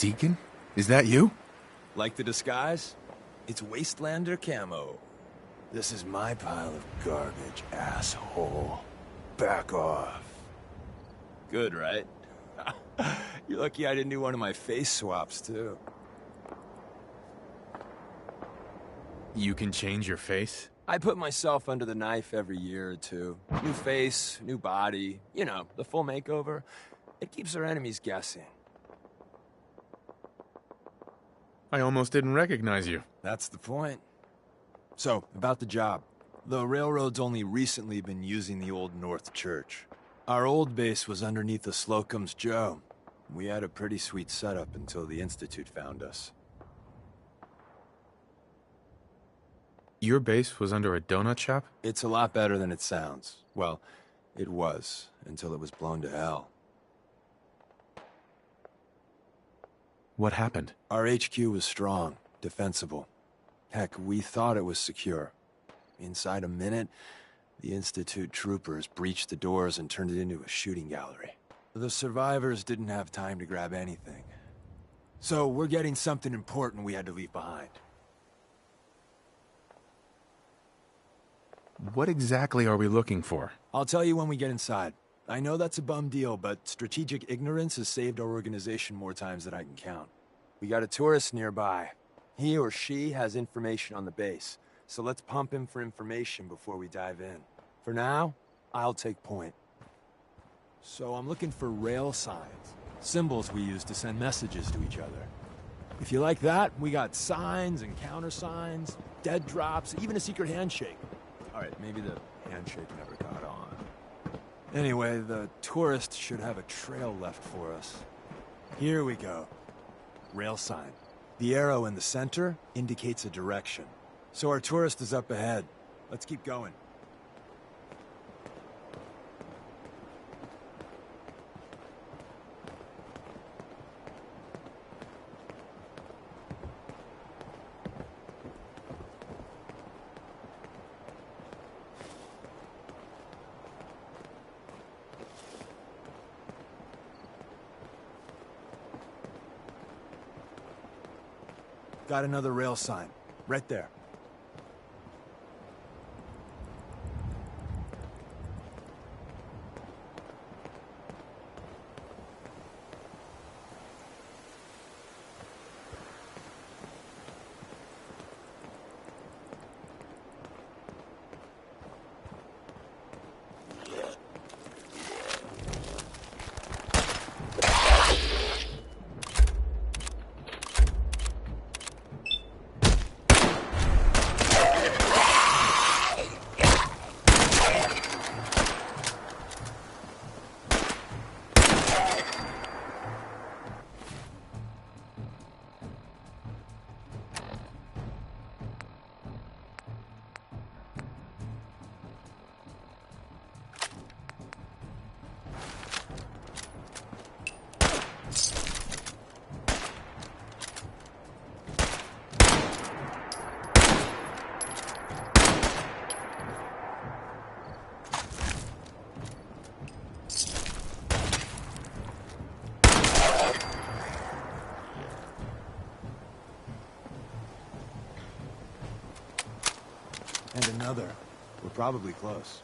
Deacon? Is that you? Like the disguise? It's Wastelander camo. This is my pile of garbage, asshole. Back off. Good, right? You're lucky I didn't do one of my face swaps, too. You can change your face? I put myself under the knife every year or two. New face, new body, you know, the full makeover. It keeps our enemies guessing. I almost didn't recognize you. That's the point. So, about the job. The railroad's only recently been using the Old North Church. Our old base was underneath the Slocum's Joe. We had a pretty sweet setup until the Institute found us. Your base was under a donut shop? It's a lot better than it sounds. Well, it was, until it was blown to hell. What happened? Our HQ was strong, defensible. Heck, we thought it was secure. Inside a minute, the Institute troopers breached the doors and turned it into a shooting gallery. The survivors didn't have time to grab anything. So we're getting something important we had to leave behind. What exactly are we looking for? I'll tell you when we get inside. I know that's a bum deal, but strategic ignorance has saved our organization more times than I can count. We got a tourist nearby. He or she has information on the base, so let's pump him for information before we dive in. For now, I'll take point. So I'm looking for rail signs, symbols we use to send messages to each other. If you like that, we got signs and countersigns, dead drops, even a secret handshake. All right, maybe the handshake never got on. Anyway, the tourist should have a trail left for us. Here we go. Rail sign. The arrow in the center indicates a direction. So our tourist is up ahead. Let's keep going. Got another rail sign. Right there. And another. We're probably close.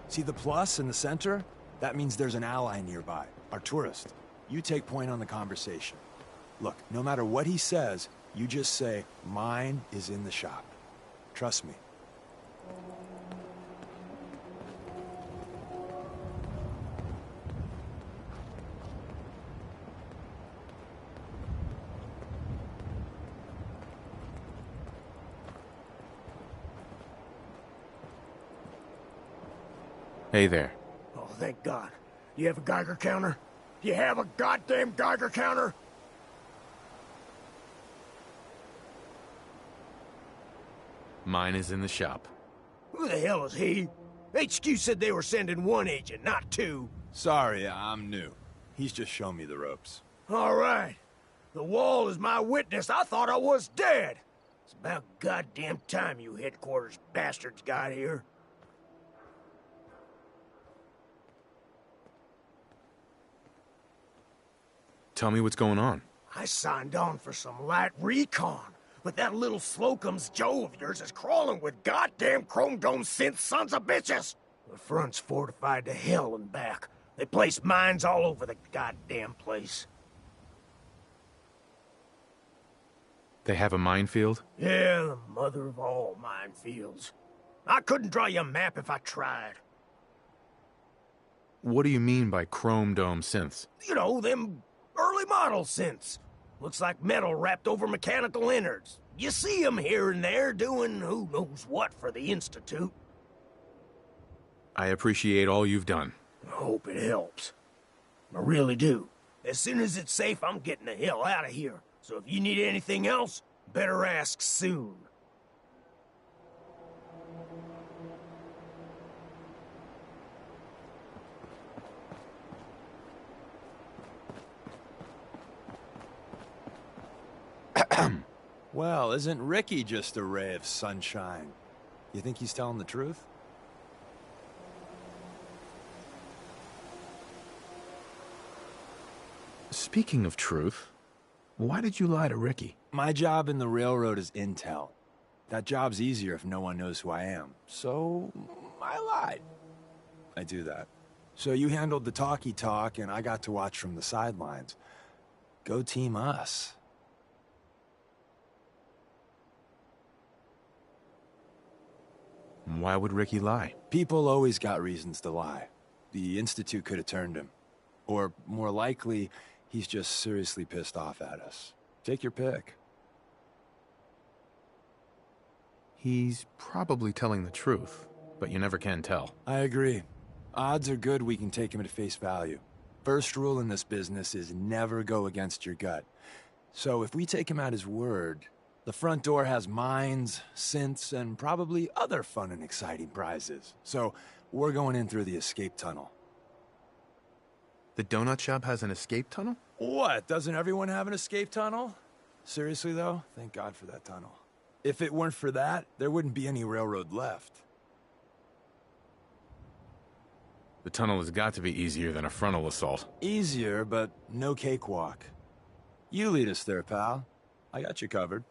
See the plus in the center? That means there's an ally nearby, our tourist. You take point on the conversation. Look, no matter what he says, you just say, "Mine is in the shop." Trust me. Hey there. Oh, thank God. You have a Geiger counter? You have a goddamn Geiger counter? Mine is in the shop. Who the hell is he? HQ said they were sending one agent, not two. Sorry, I'm new. He's just shown me the ropes. All right. The wall is my witness. I thought I was dead. It's about goddamn time you headquarters bastards got here. Tell me what's going on. I signed on for some light recon, but that little Slocum's Joe of yours is crawling with goddamn chrome dome synth sons of bitches. The front's fortified to hell and back. They place mines all over the goddamn place. They have a minefield? Yeah, the mother of all minefields. I couldn't draw you a map if I tried. What do you mean by chrome dome synths? You know, them early model synths. Looks like metal wrapped over mechanical innards. You see them here and there doing who knows what for the Institute. I appreciate all you've done. I hope it helps. I really do. As soon as it's safe, I'm getting the hell out of here. So if you need anything else, better ask soon. Well, isn't Ricky just a ray of sunshine? You think he's telling the truth? Speaking of truth, why did you lie to Ricky? My job in the railroad is intel. That job's easier if no one knows who I am. So, I lied. I do that. So you handled the talky talk, and I got to watch from the sidelines. Go team us. Why would Ricky lie? People always got reasons to lie. The Institute could have turned him. Or, more likely, he's just seriously pissed off at us. Take your pick. He's probably telling the truth, but you never can tell. I agree. Odds are good we can take him at face value. First rule in this business is never go against your gut. So if we take him at his word, the front door has mines, synths, and probably other fun and exciting prizes. So we're going in through the escape tunnel. The donut shop has an escape tunnel? What? Doesn't everyone have an escape tunnel? Seriously, though? Thank God for that tunnel. If it weren't for that, there wouldn't be any railroad left. The tunnel has got to be easier than a frontal assault. Easier, but no cakewalk. You lead us there, pal. I got you covered.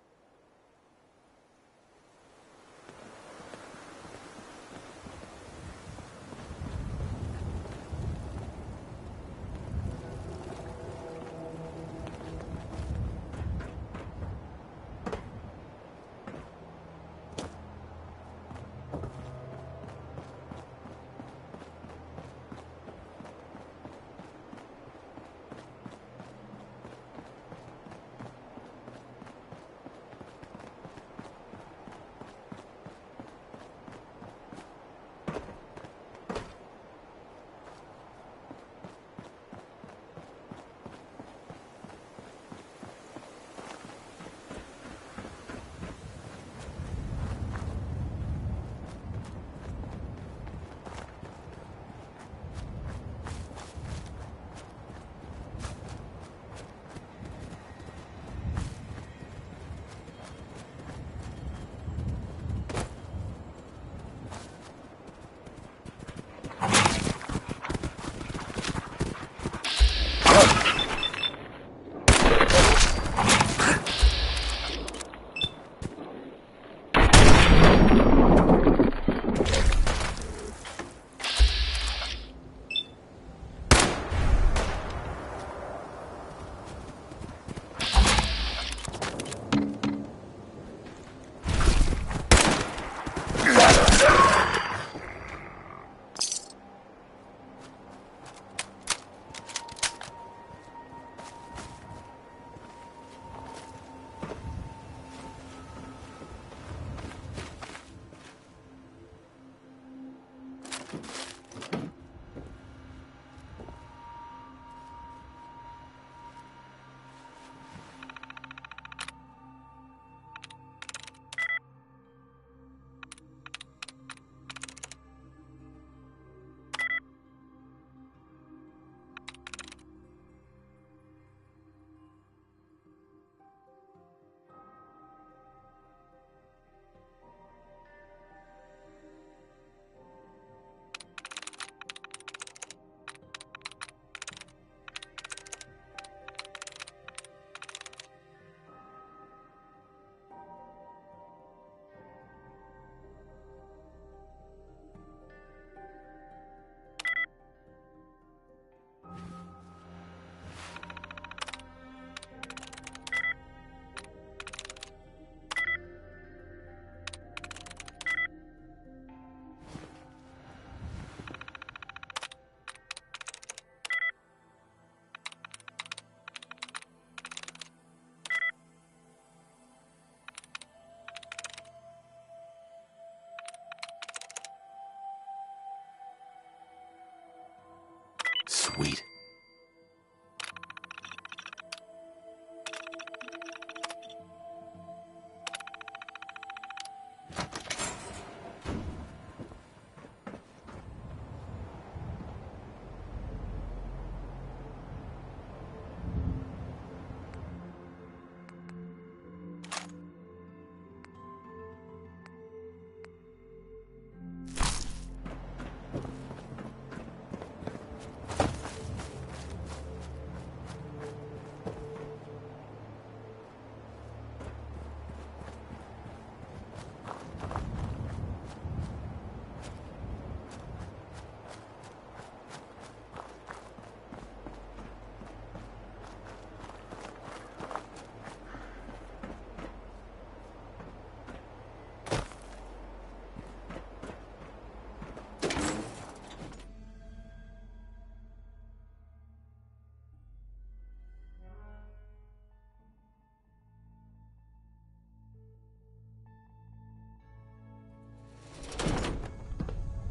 Sweet.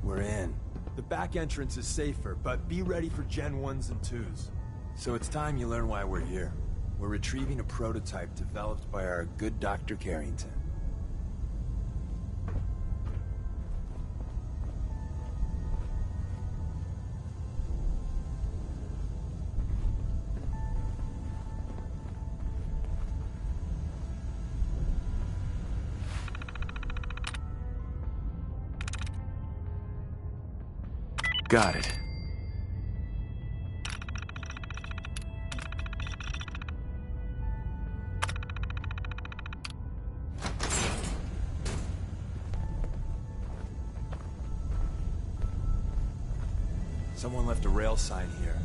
We're in. The back entrance is safer, but be ready for Gen 1s and 2s. So it's time you learn why we're here. We're retrieving a prototype developed by our good Dr. Carrington. Got it. Someone left a rail sign here.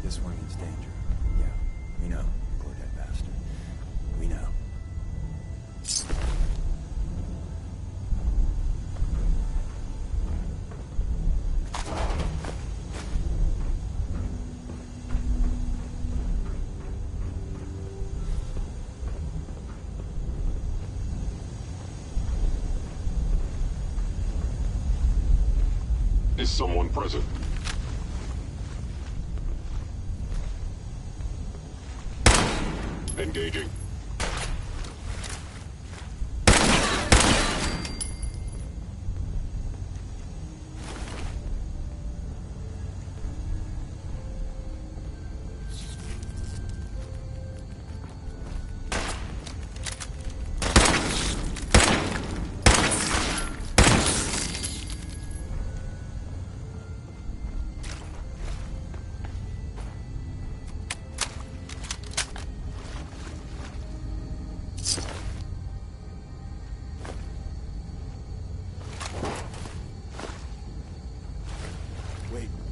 This one means danger. Yeah, we know. Poor dead bastard. We know. Is someone present? Engaging.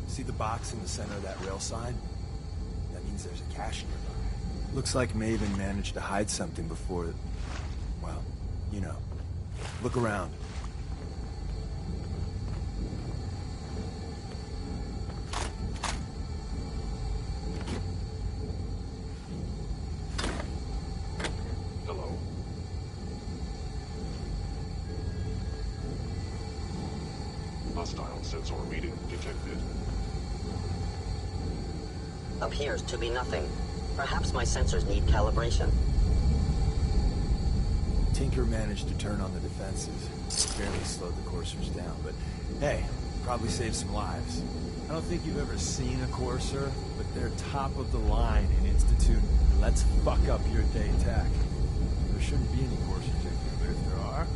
See the box in the center of that rail sign? That means there's a cache nearby. Looks like Maven managed to hide something before... well, you know. Look around. Hello. Hostile sensor reading detected. Appears to be nothing. Perhaps my sensors need calibration. Tinker managed to turn on the defenses. Barely slowed the coursers down, but hey, probably saved some lives. I don't think you've ever seen a courser, but they're top of the line in Institute. Let's fuck up your day tech. There shouldn't be any coursers in here, but if there are,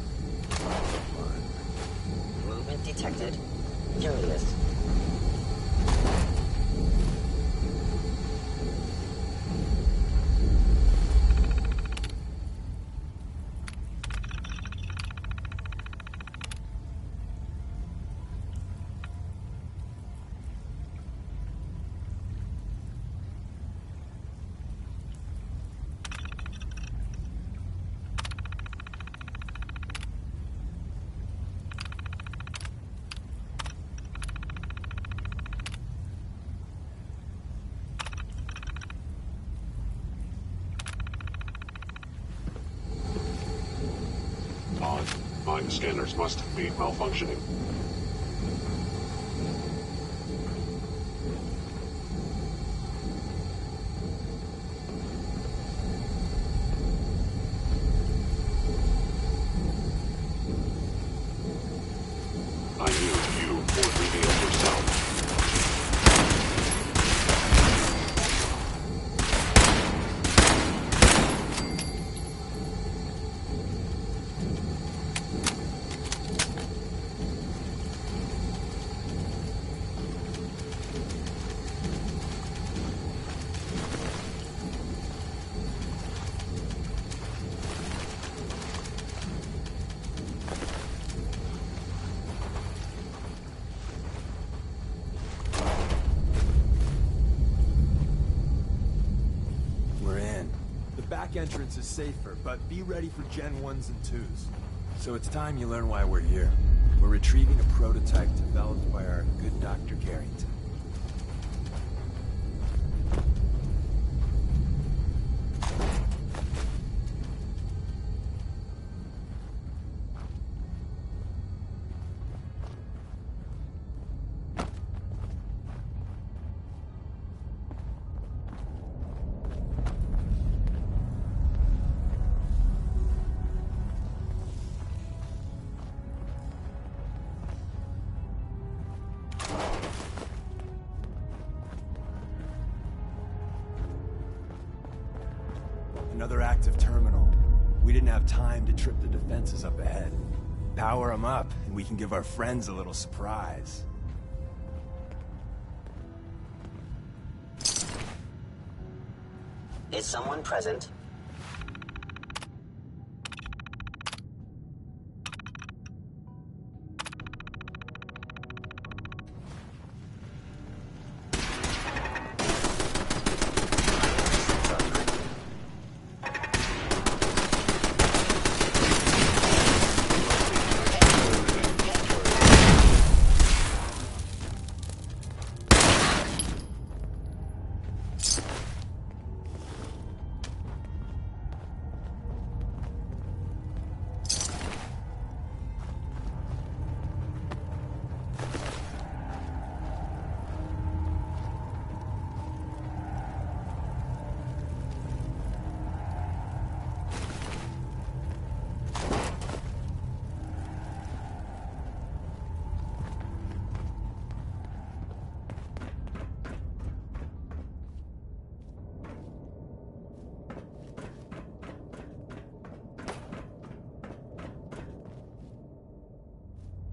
fine. Movement detected. Curious. Mind scanners must be malfunctioning. entrance is safer, but be ready for Gen 1s and 2s. So it's time you learn why we're here. We're retrieving a prototype developed by our good Dr. Carrington. Another active terminal. We didn't have time to trip the defenses up ahead. Power them up, and we can give our friends a little surprise. Is someone present?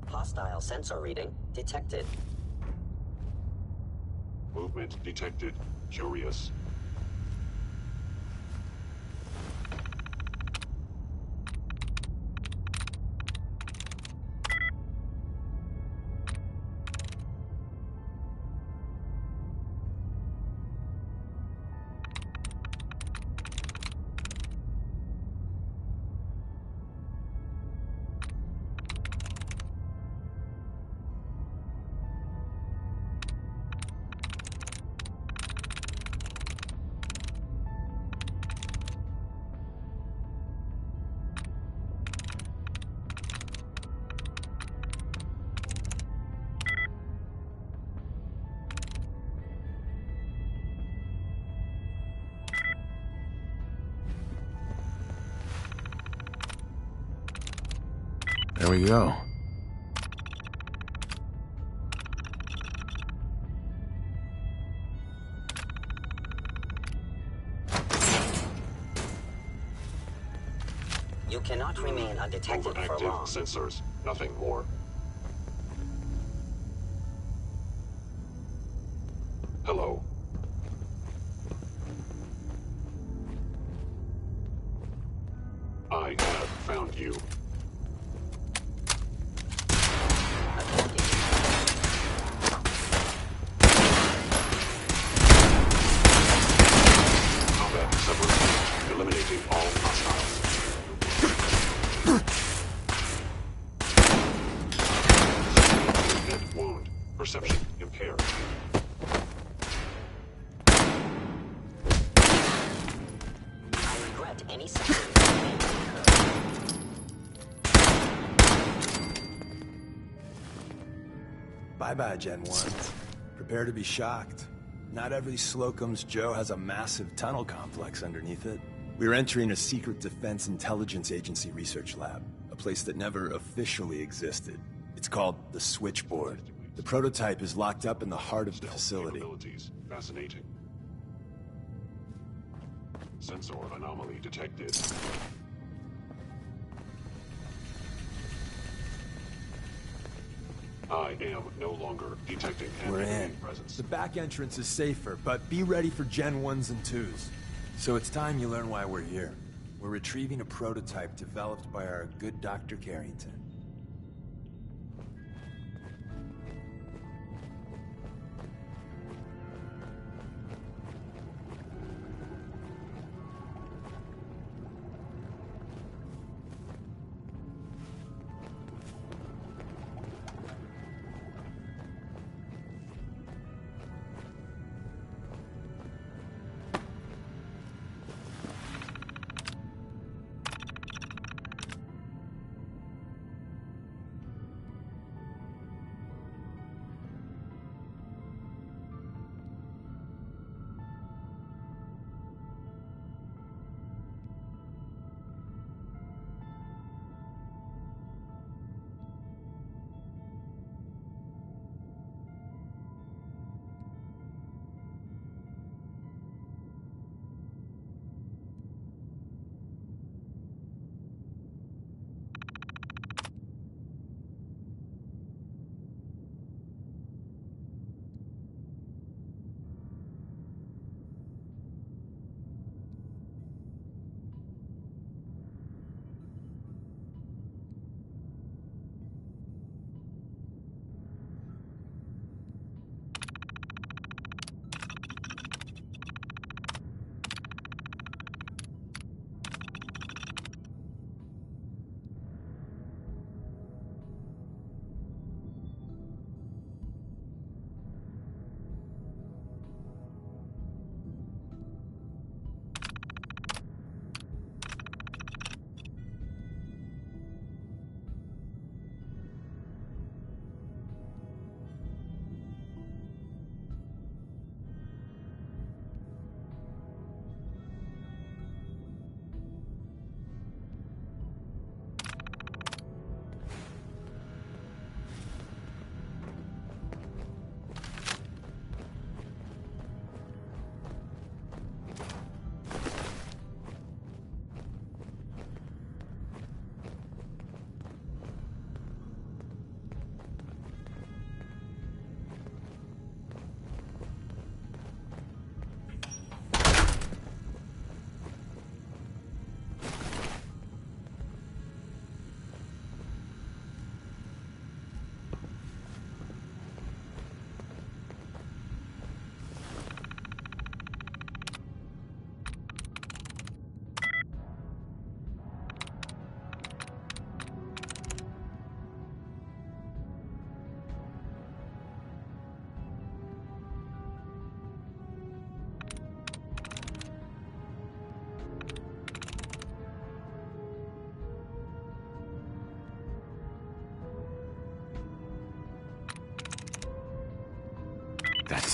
Hostile sensor reading detected. Movement detected. Curious. There we go. You cannot remain undetected for Overactive long. sensors. Nothing more. Hello. I have found you. Combat separation. Eliminating all hostiles. Hit wound. Perception impaired. I regret any second. Bye-bye, Gen 1s. Prepare to be shocked. Not every Slocum's Joe has a massive tunnel complex underneath it. We're entering a secret Defense Intelligence Agency research lab, a place that never officially existed. It's called the Switchboard. The prototype is locked up in the heart of the facility. Capabilities. Fascinating. Sensor anomaly detected. I am no longer detecting We're enemy in. presence. The back entrance is safer, but be ready for Gen 1s and 2s. So it's time you learn why we're here. We're retrieving a prototype developed by our good Dr. Carrington.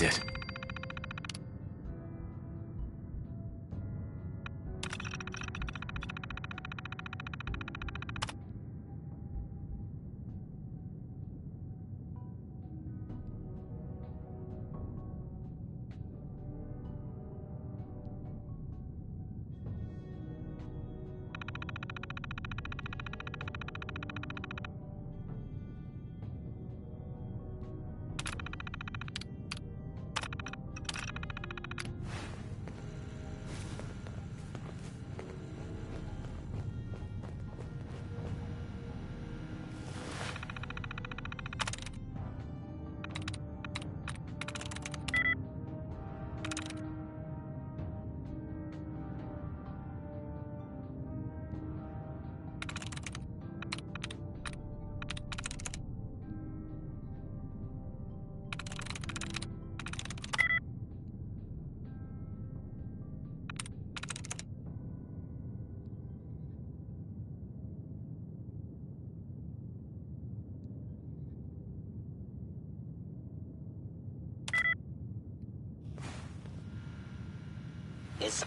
is it? Is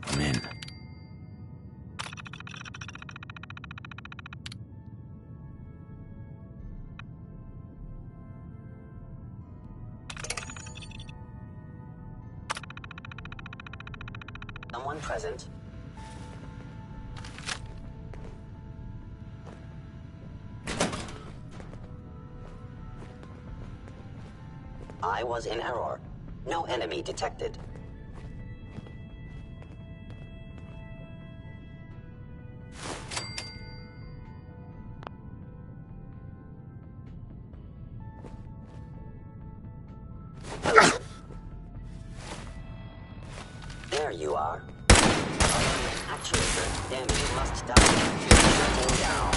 I'm in. someone present? I was in error. No enemy detected. There you are. Actuator, then you must die. Shutting down.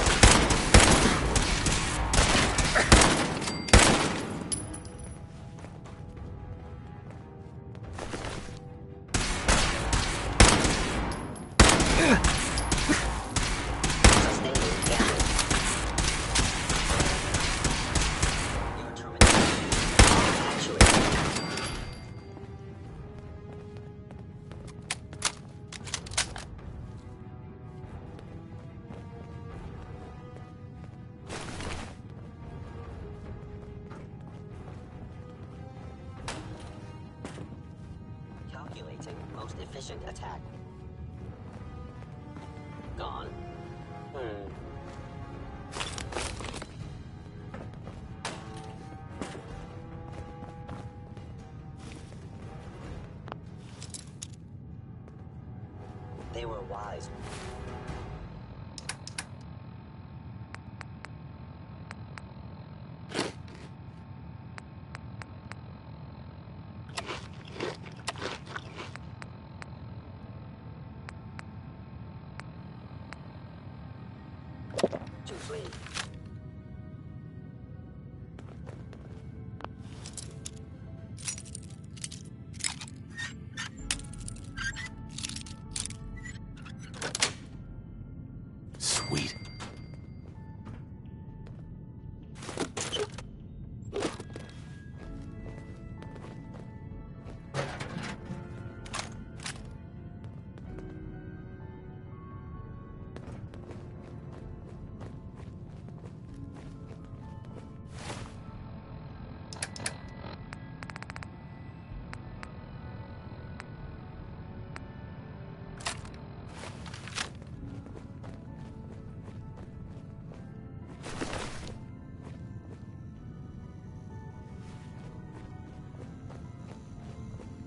Sustaining damage. You're terminated. Actuator. Calculating most efficient attack. Gone. They were wise. To flee. Sweet.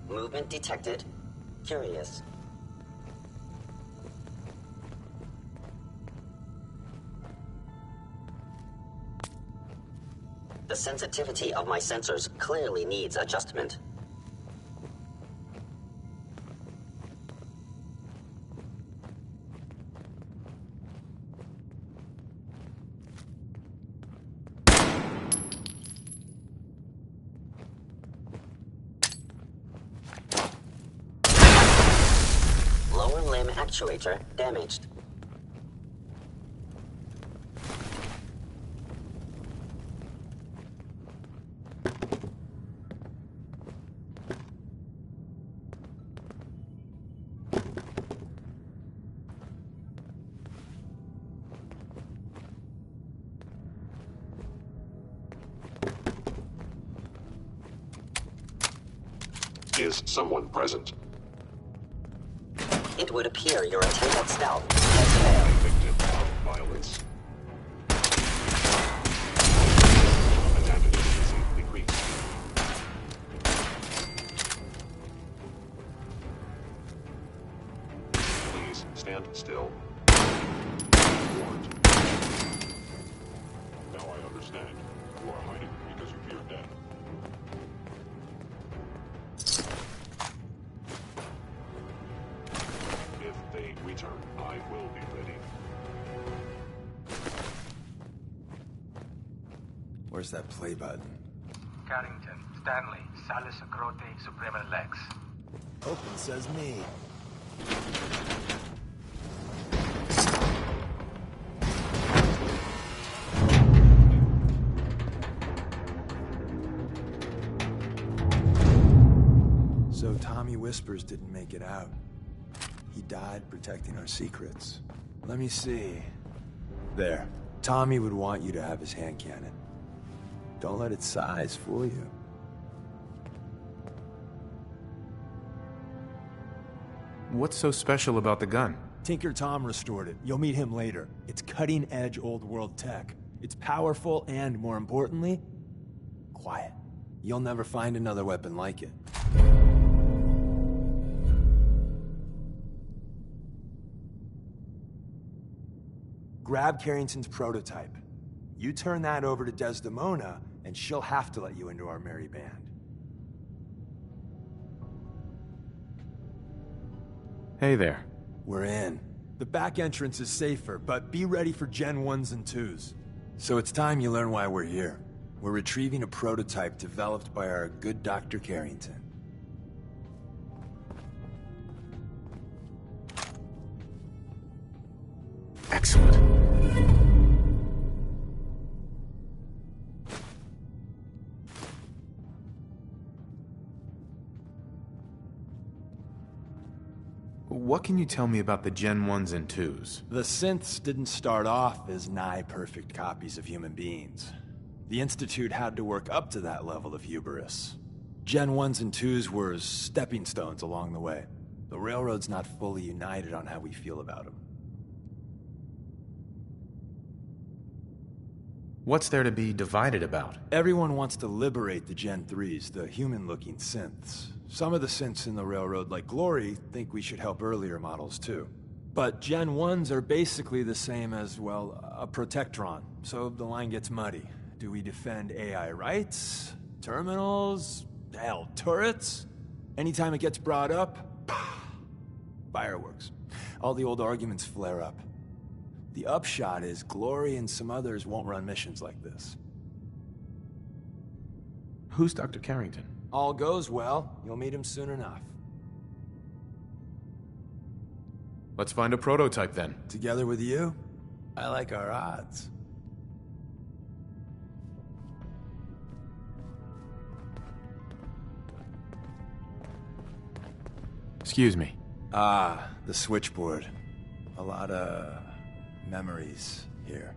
Movement detected. Curious. The sensitivity of my sensors clearly needs adjustment. actuator damaged. Is someone present? It would appear your attempt at stealth has failed. Victim of violence. Attack efficiency decreased. Please stand still. Warned. Now I understand. You are hiding because you fear death. If they return, I will be ready. Where's that play button? Carrington, Stanley, Salis Acrote, Suprema Lex. Open says me. So Tommy Whispers didn't make it out. He died protecting our secrets. Let me see. There. Tommy would want you to have his hand cannon. Don't let its size fool you. What's so special about the gun? Tinker Tom restored it. You'll meet him later. It's cutting-edge old-world tech. It's powerful and, more importantly, quiet. You'll never find another weapon like it. Grab Carrington's prototype. You turn that over to Desdemona, and she'll have to let you into our merry band. Hey there. We're in. The back entrance is safer, but be ready for Gen 1s and 2s. So it's time you learn why we're here. We're retrieving a prototype developed by our good Dr. Carrington. Excellent. What can you tell me about the Gen 1s and 2s? The synths didn't start off as nigh-perfect copies of human beings. The Institute had to work up to that level of hubris. Gen 1s and 2s were stepping stones along the way. The Railroad's not fully united on how we feel about them. What's there to be divided about? Everyone wants to liberate the Gen 3s, the human-looking synths. Some of the synths in the Railroad, like Glory, think we should help earlier models too. But Gen 1s are basically the same as, well, a Protectron, so the line gets muddy. Do we defend AI rights? Terminals? Hell, turrets? Anytime it gets brought up, fireworks. All the old arguments flare up. The upshot is Glory and some others won't run missions like this. Who's Dr. Carrington? All goes well, you'll meet him soon enough. Let's find a prototype then. Together with you, I like our odds. Excuse me. Ah, the switchboard. A lot of memories here.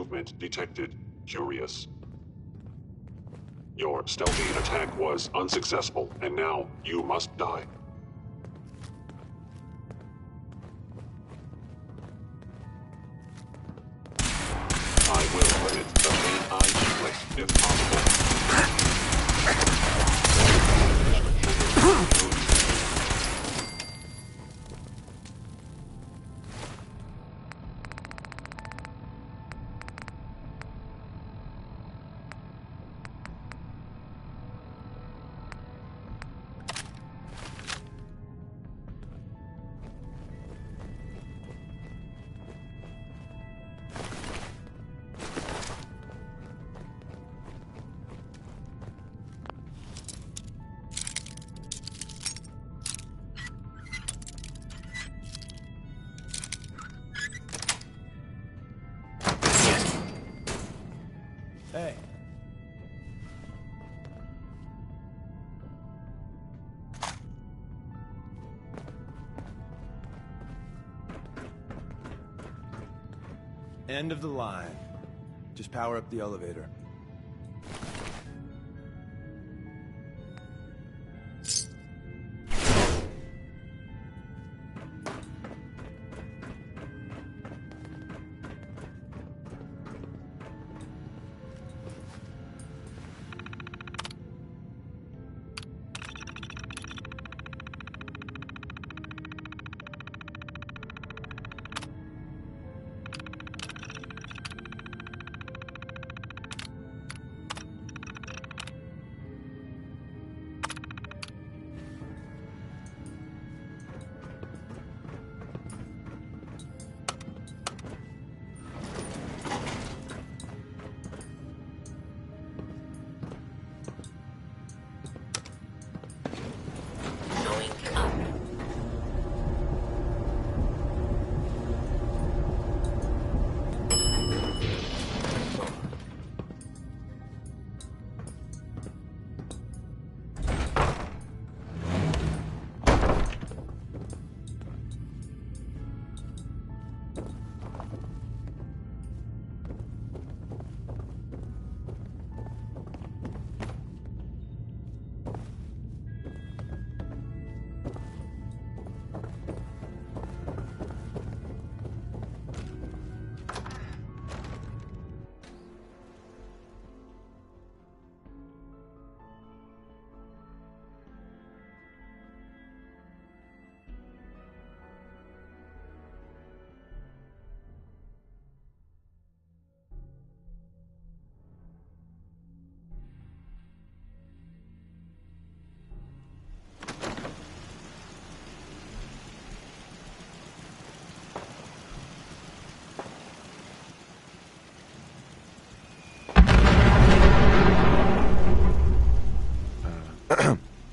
movement detected. Curious. Your stealthy attack was unsuccessful, and now you must die. I will limit the pain I inflict, if possible. Hey. End of the line. Just power up the elevator. Going up.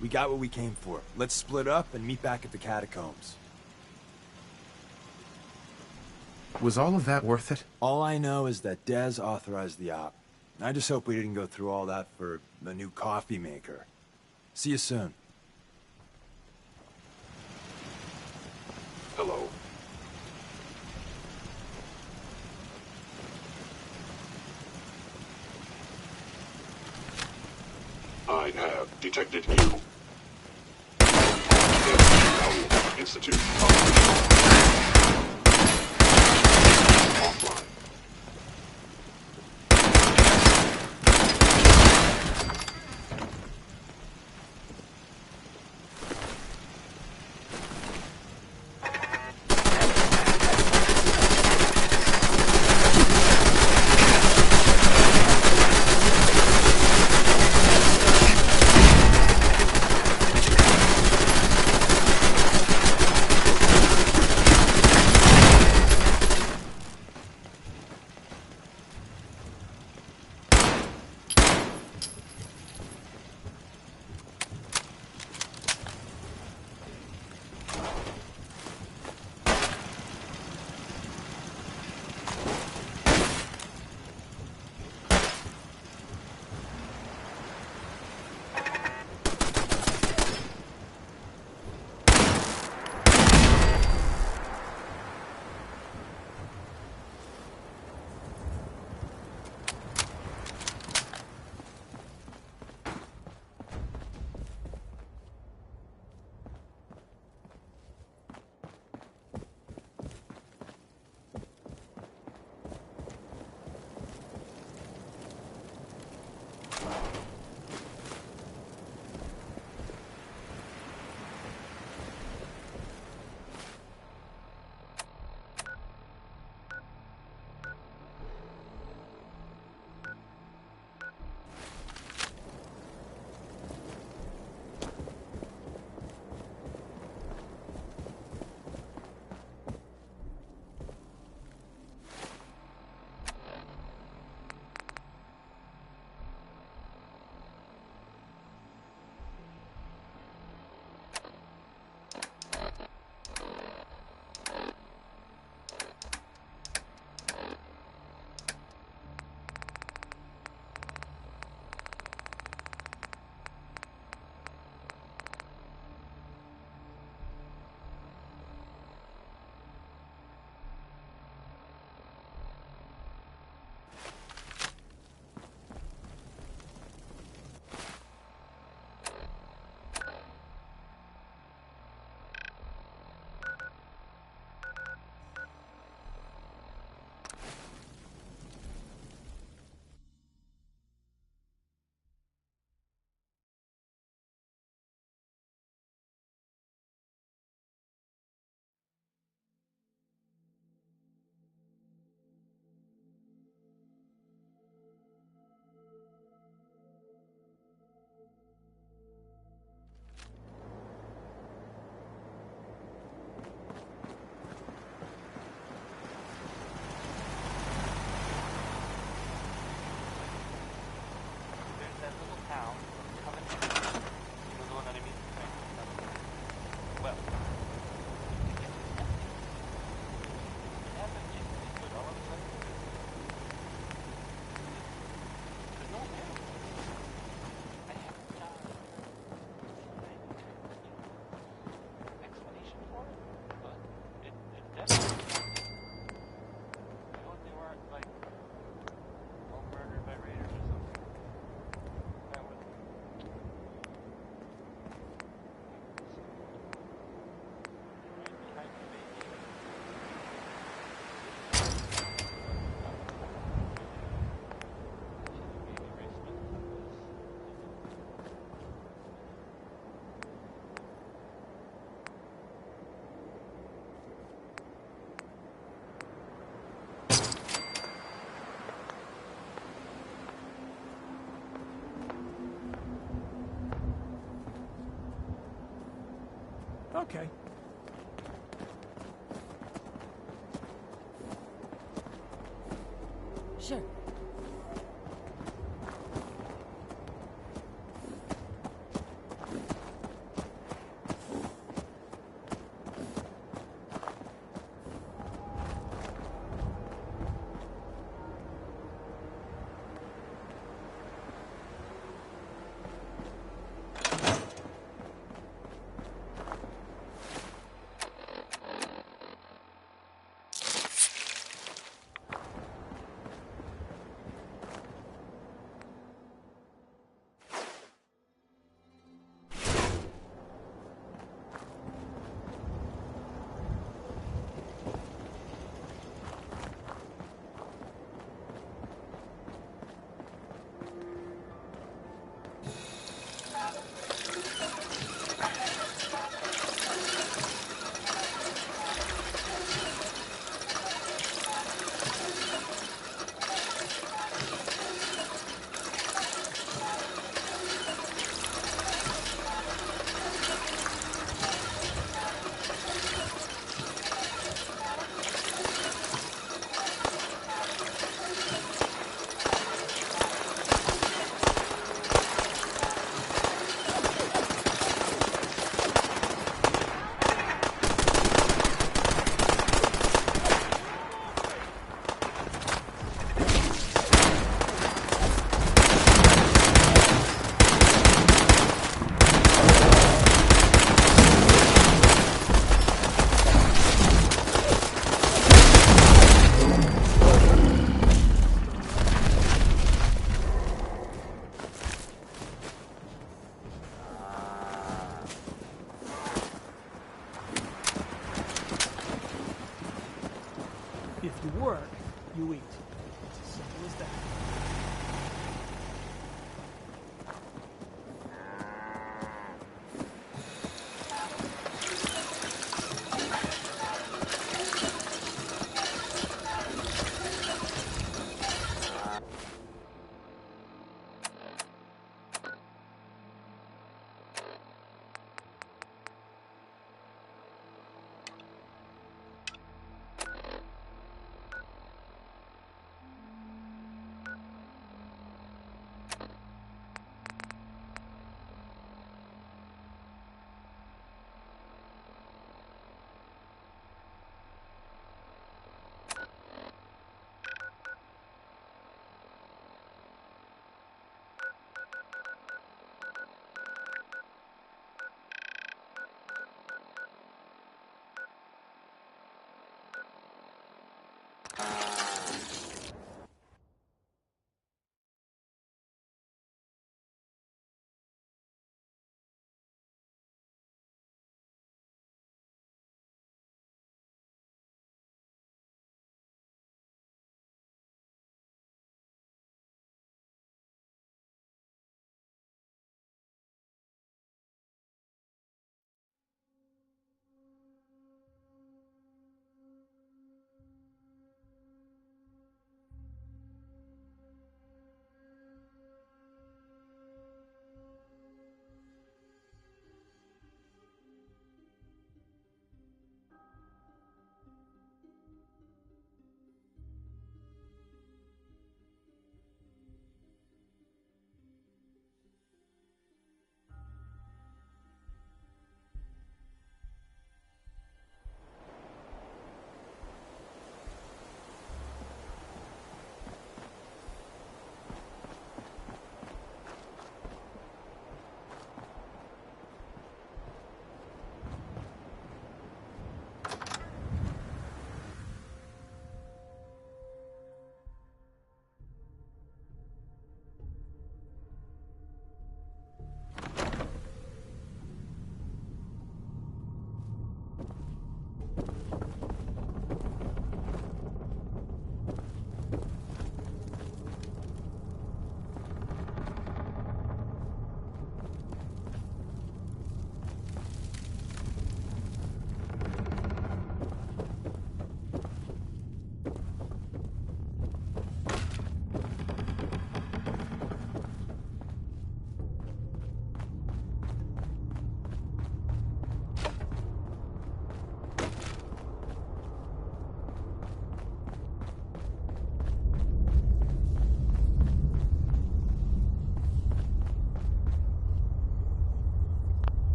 We got what we came for. Let's split up and meet back at the catacombs. Was all of that worth it? All I know is that Dez authorized the op. I just hope we didn't go through all that for a new coffee maker. See you soon. Hello. I have detected you. Institute. Offline. Okay. Sure. If you work, you eat. It's as simple as that.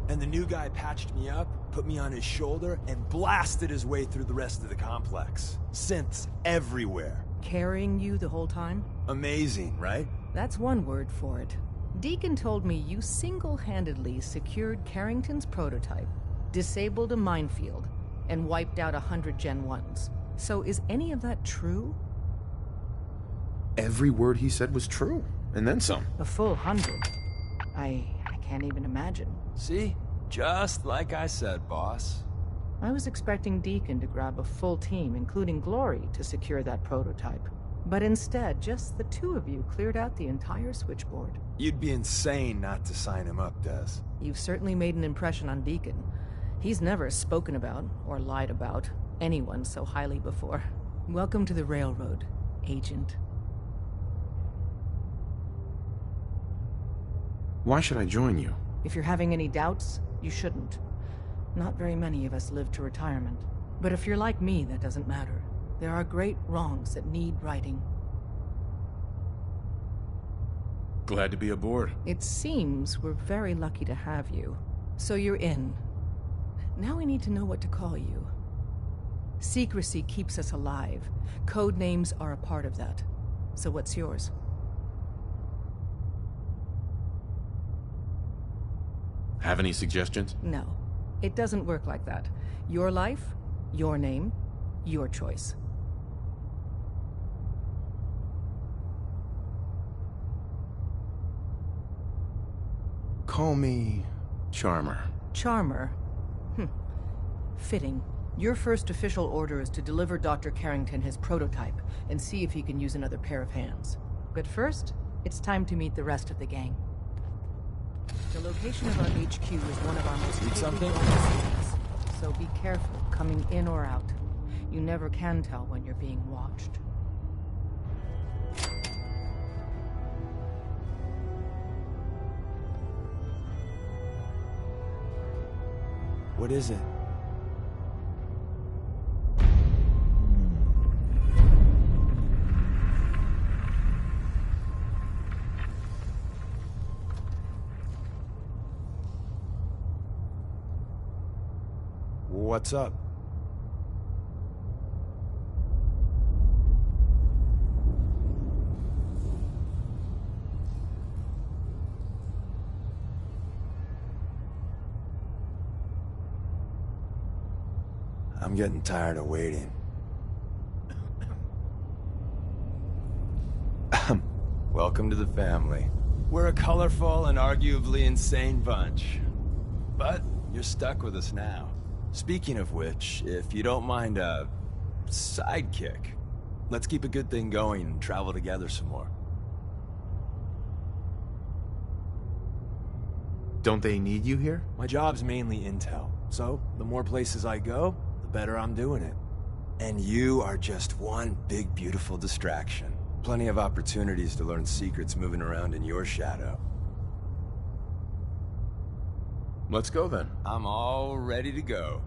And the new guy patched me up, put me on his shoulder, and blasted his way through the rest of the complex. Synths everywhere. Carrying you the whole time? Amazing, right? That's one word for it. Deacon told me you single-handedly secured Carrington's prototype, disabled a minefield, and wiped out 100 Gen 1s. So is any of that true? Every word he said was true, and then some. A full 100. I can't even imagine. See? Just like I said, boss. I was expecting Deacon to grab a full team, including Glory, to secure that prototype. But instead, just the two of you cleared out the entire switchboard. You'd be insane not to sign him up, Des. You've certainly made an impression on Deacon. He's never spoken about, or lied about, anyone so highly before. Welcome to the Railroad, Agent. Why should I join you? If you're having any doubts, you shouldn't. Not very many of us live to retirement. But if you're like me, that doesn't matter. There are great wrongs that need righting. Glad to be aboard. It seems we're very lucky to have you. So you're in. Now we need to know what to call you. Secrecy keeps us alive. Code names are a part of that. So what's yours? Have any suggestions? No. It doesn't work like that. Your life, your name, your choice. Call me Charmer. Charmer? Fitting. Your first official order is to deliver Dr. Carrington his prototype and see if he can use another pair of hands. But first, it's time to meet the rest of the gang. The location of our HQ is one of our most Need something? cities, so be careful coming in or out. You never can tell when you're being watched. What is it? What's up? I'm getting tired of waiting. Welcome to the family. We're a colorful and arguably insane bunch. But you're stuck with us now. Speaking of which, if you don't mind a sidekick, let's keep a good thing going and travel together some more. Don't they need you here? My job's mainly intel, so the more places I go, the better I'm doing it. And you are just one big, beautiful distraction. Plenty of opportunities to learn secrets moving around in your shadow. Let's go then. I'm all ready to go.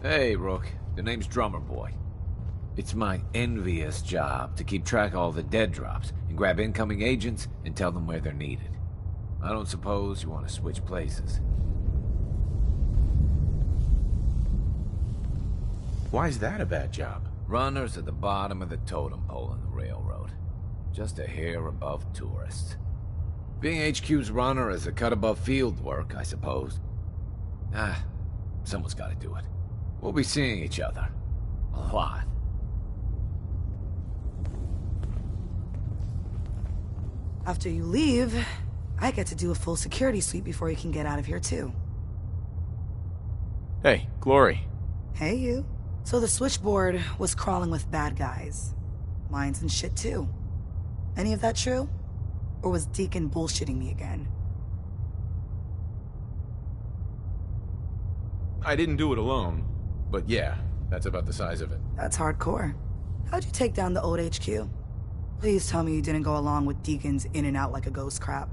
Hey, Rook. The name's Drummer Boy. It's my envious job to keep track of all the dead drops and grab incoming agents and tell them where they're needed. I don't suppose you want to switch places. Why is that a bad job? Runners at the bottom of the totem pole in the railroad. Just a hair above tourists. Being HQ's runner is a cut above field work, I suppose. Someone's got to do it. We'll be seeing each other. A lot. After you leave, I get to do a full security sweep before you can get out of here, too. Hey, Glory. Hey, you. So the switchboard was crawling with bad guys. Mines and shit, too. Any of that true? Or was Deacon bullshitting me again? I didn't do it alone, but yeah, that's about the size of it. That's hardcore. How'd you take down the old HQ? Please tell me you didn't go along with Deacon's in and out like a ghost crap.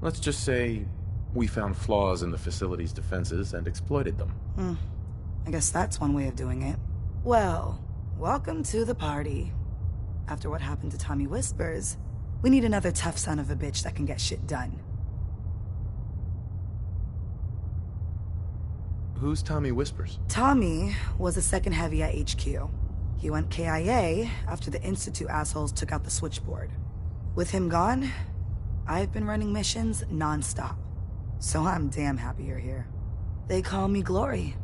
Let's just say we found flaws in the facility's defenses and exploited them. I guess that's one way of doing it. Well, welcome to the party. After what happened to Tommy Whispers, we need another tough son of a bitch that can get shit done. Who's Tommy Whispers? Tommy was a second heavy at HQ. He went KIA after the Institute assholes took out the switchboard. With him gone, I've been running missions non-stop. So I'm damn happy you're here. They call me Glory,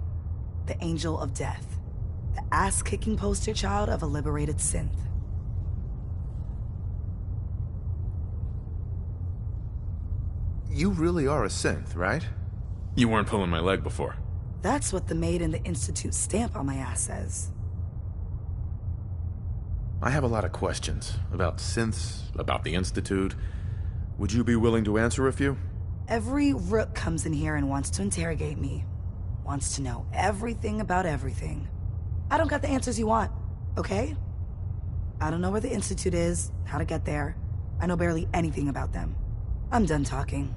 the Angel of Death, the ass-kicking poster child of a liberated synth. You really are a synth, right? You weren't pulling my leg before. That's what the maid in the Institute stamp on my ass says. I have a lot of questions about synths, about the Institute. Would you be willing to answer a few? Every rook comes in here and wants to interrogate me. Wants to know everything about everything. I don't got the answers you want, okay? I don't know where the Institute is, how to get there. I know barely anything about them. I'm done talking.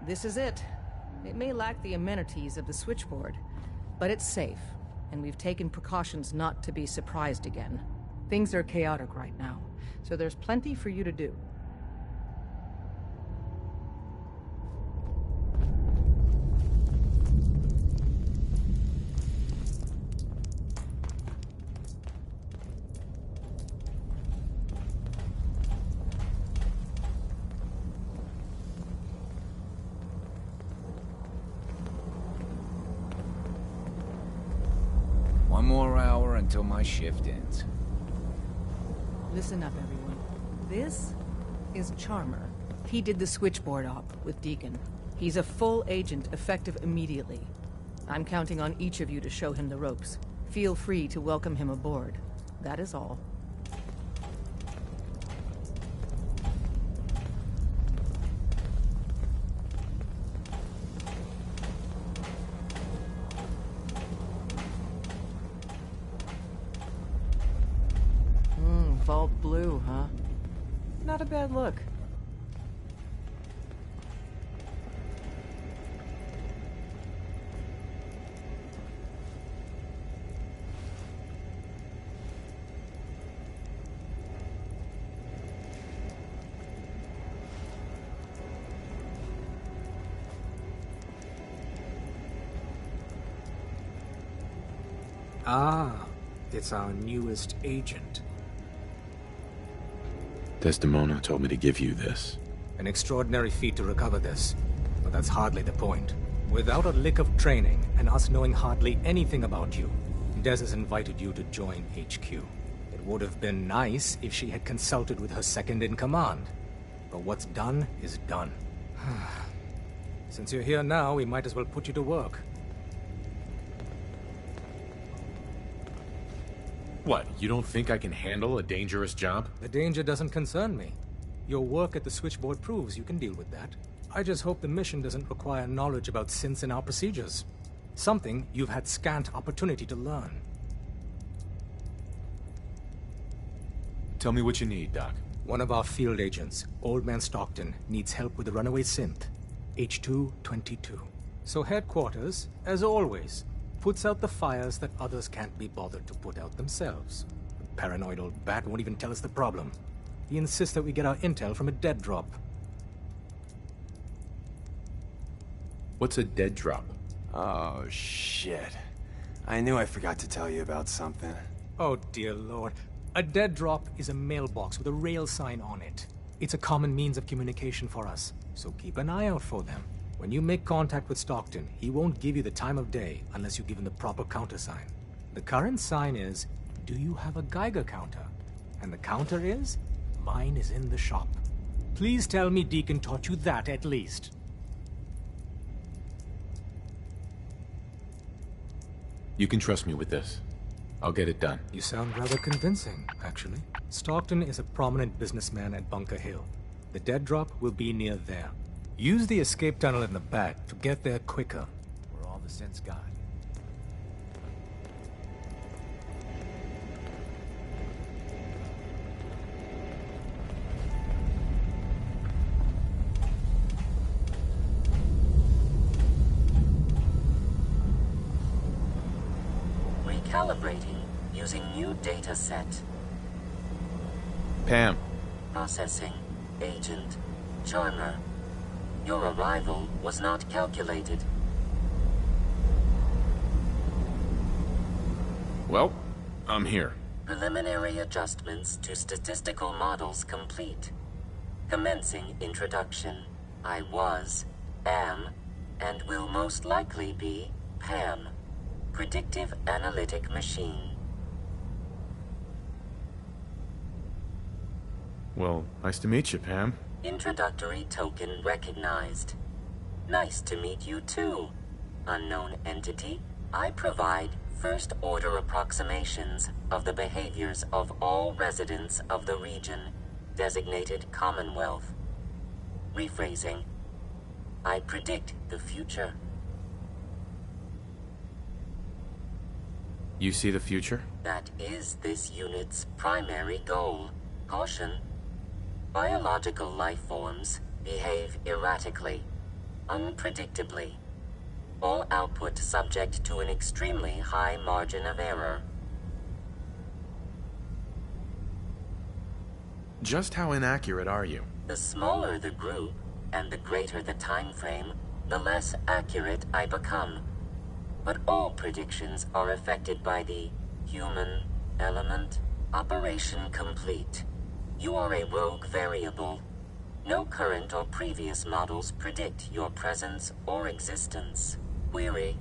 This is it. It may lack the amenities of the switchboard, but it's safe, and we've taken precautions not to be surprised again. Things are chaotic right now, so there's plenty for you to do. One more hour until my shift ends. Listen up, everyone. This is Charmer. He did the switchboard op with Deacon. He's a full agent, effective immediately. I'm counting on each of you to show him the ropes. Feel free to welcome him aboard. That is all. Vault blue, huh? Not a bad look. Ah, it's our newest agent. Desdemona told me to give you this. An extraordinary feat to recover this, but that's hardly the point. Without a lick of training, and us knowing hardly anything about you, Des has invited you to join HQ. It would have been nice if she had consulted with her second-in-command, but what's done is done. Since you're here now, we might as well put you to work. What, you don't think I can handle a dangerous job? The danger doesn't concern me. Your work at the switchboard proves you can deal with that. I just hope the mission doesn't require knowledge about synths and our procedures. Something you've had scant opportunity to learn. Tell me what you need, Doc. One of our field agents, Old Man Stockton, needs help with a runaway synth. H222. So headquarters, as always, puts out the fires that others can't be bothered to put out themselves. The paranoid old bat won't even tell us the problem. He insists that we get our intel from a dead drop. What's a dead drop? Oh, shit. I knew I forgot to tell you about something. Oh, dear lord. A dead drop is a mailbox with a rail sign on it. It's a common means of communication for us. so keep an eye out for them. When you make contact with Stockton, he won't give you the time of day unless you give him the proper countersign. The current sign is, do you have a Geiger counter? And the counter is, mine is in the shop. Please tell me Deacon taught you that at least. You can trust me with this. I'll get it done. You sound rather convincing, actually. Stockton is a prominent businessman at Bunker Hill. The dead drop will be near there. Use the escape tunnel in the back to get there quicker. Where all the sense gone. Recalibrating using new data set. Pam. Processing. Agent. Charmer. Your arrival was not calculated. Well, I'm here. Preliminary adjustments to statistical models complete. Commencing introduction. I was, am, and will most likely be Pam. Predictive analytic machine. Well, nice to meet you, Pam. Introductory token recognized. Nice to meet you too, unknown entity. I provide first-order approximations of the behaviors of all residents of the region, designated Commonwealth. Rephrasing. I predict the future. You see the future? That is this unit's primary goal. Caution. Biological life forms behave erratically, unpredictably. All output subject to an extremely high margin of error. Just how inaccurate are you? The smaller the group, and the greater the time frame, the less accurate I become. But all predictions are affected by the human element. Operation complete. You are a rogue variable. No current or previous models predict your presence or existence. Query.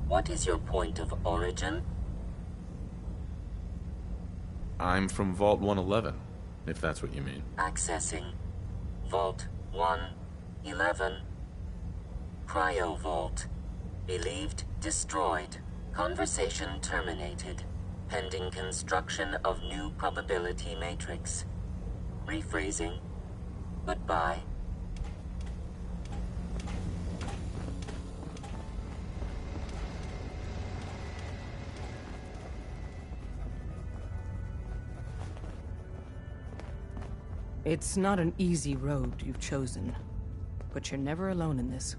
What is your point of origin? I'm from Vault 111, if that's what you mean. Accessing. Vault 111. Cryo Vault. Believed destroyed. Conversation terminated. Pending construction of new probability matrix. Rephrasing. Goodbye. It's not an easy road you've chosen, but you're never alone in this.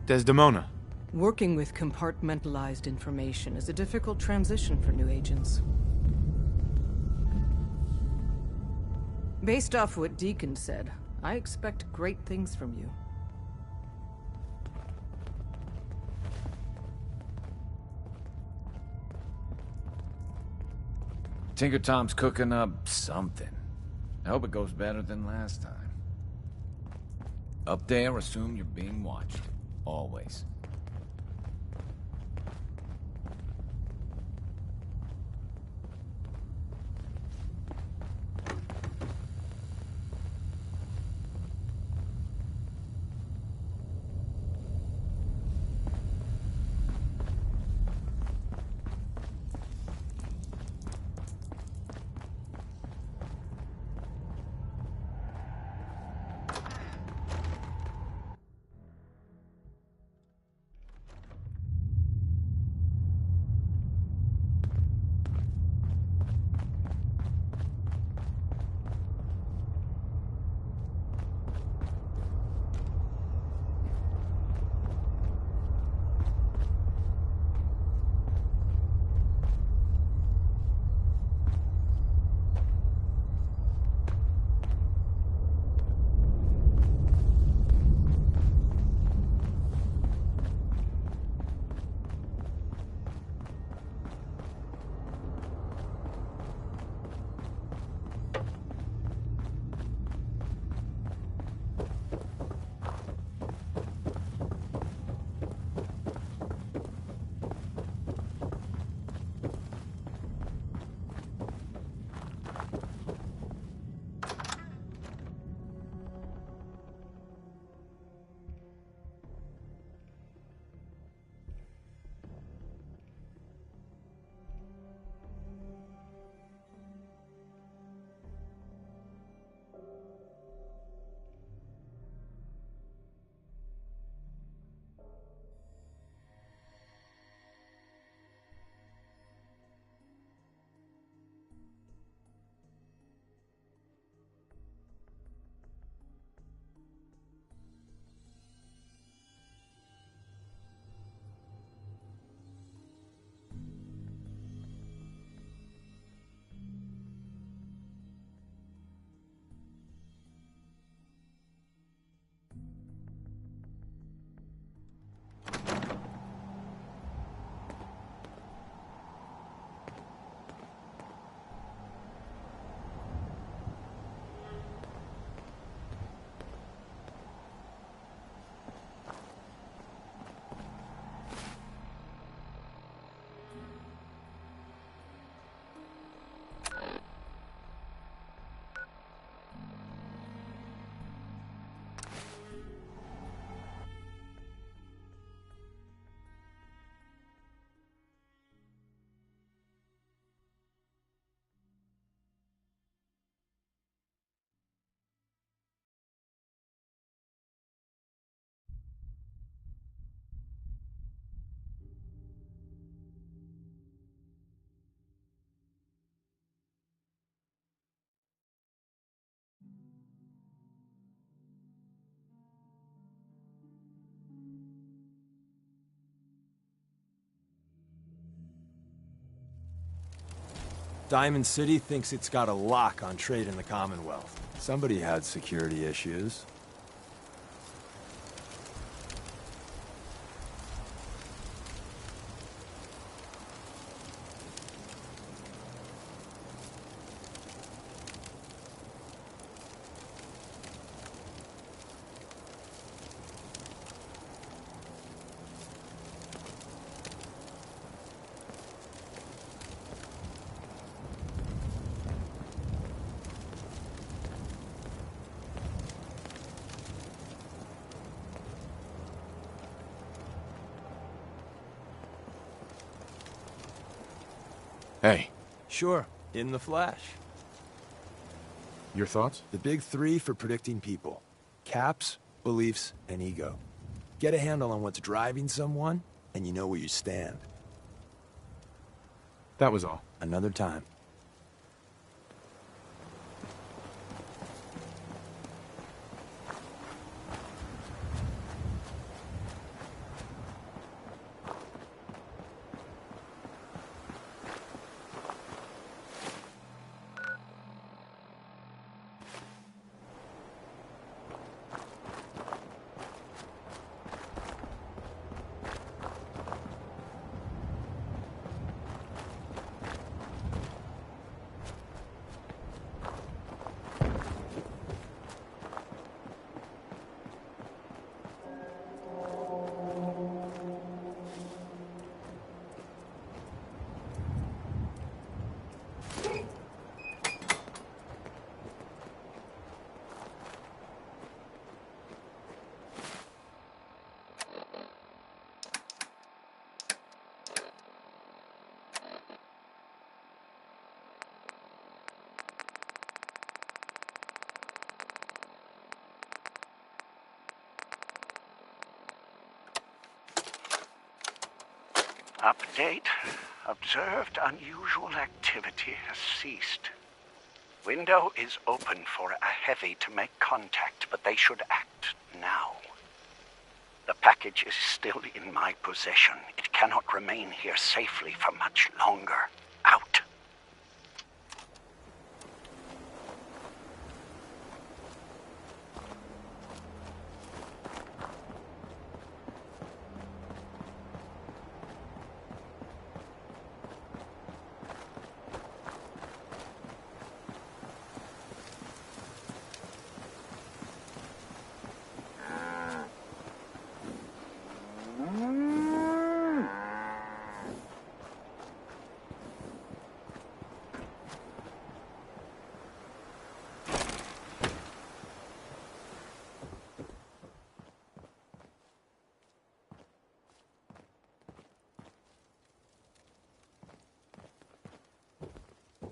Desdemona. Working with compartmentalized information is a difficult transition for new agents. Based off what Deacon said, I expect great things from you. Tinker Tom's cooking up something. I hope it goes better than last time. Up there, assume you're being watched. Always. Diamond City thinks it's got a lock on trade in the Commonwealth. Somebody had security issues. Hey. Sure, in the flash. Your thoughts? The big three for predicting people. Caps, beliefs, and ego. Get a handle on what's driving someone, and you know where you stand. That was all. Another time. Update. Observed unusual activity has ceased. Window is open for a heavy to make contact, but they should act now. The package is still in my possession. It cannot remain here safely for much longer. Out.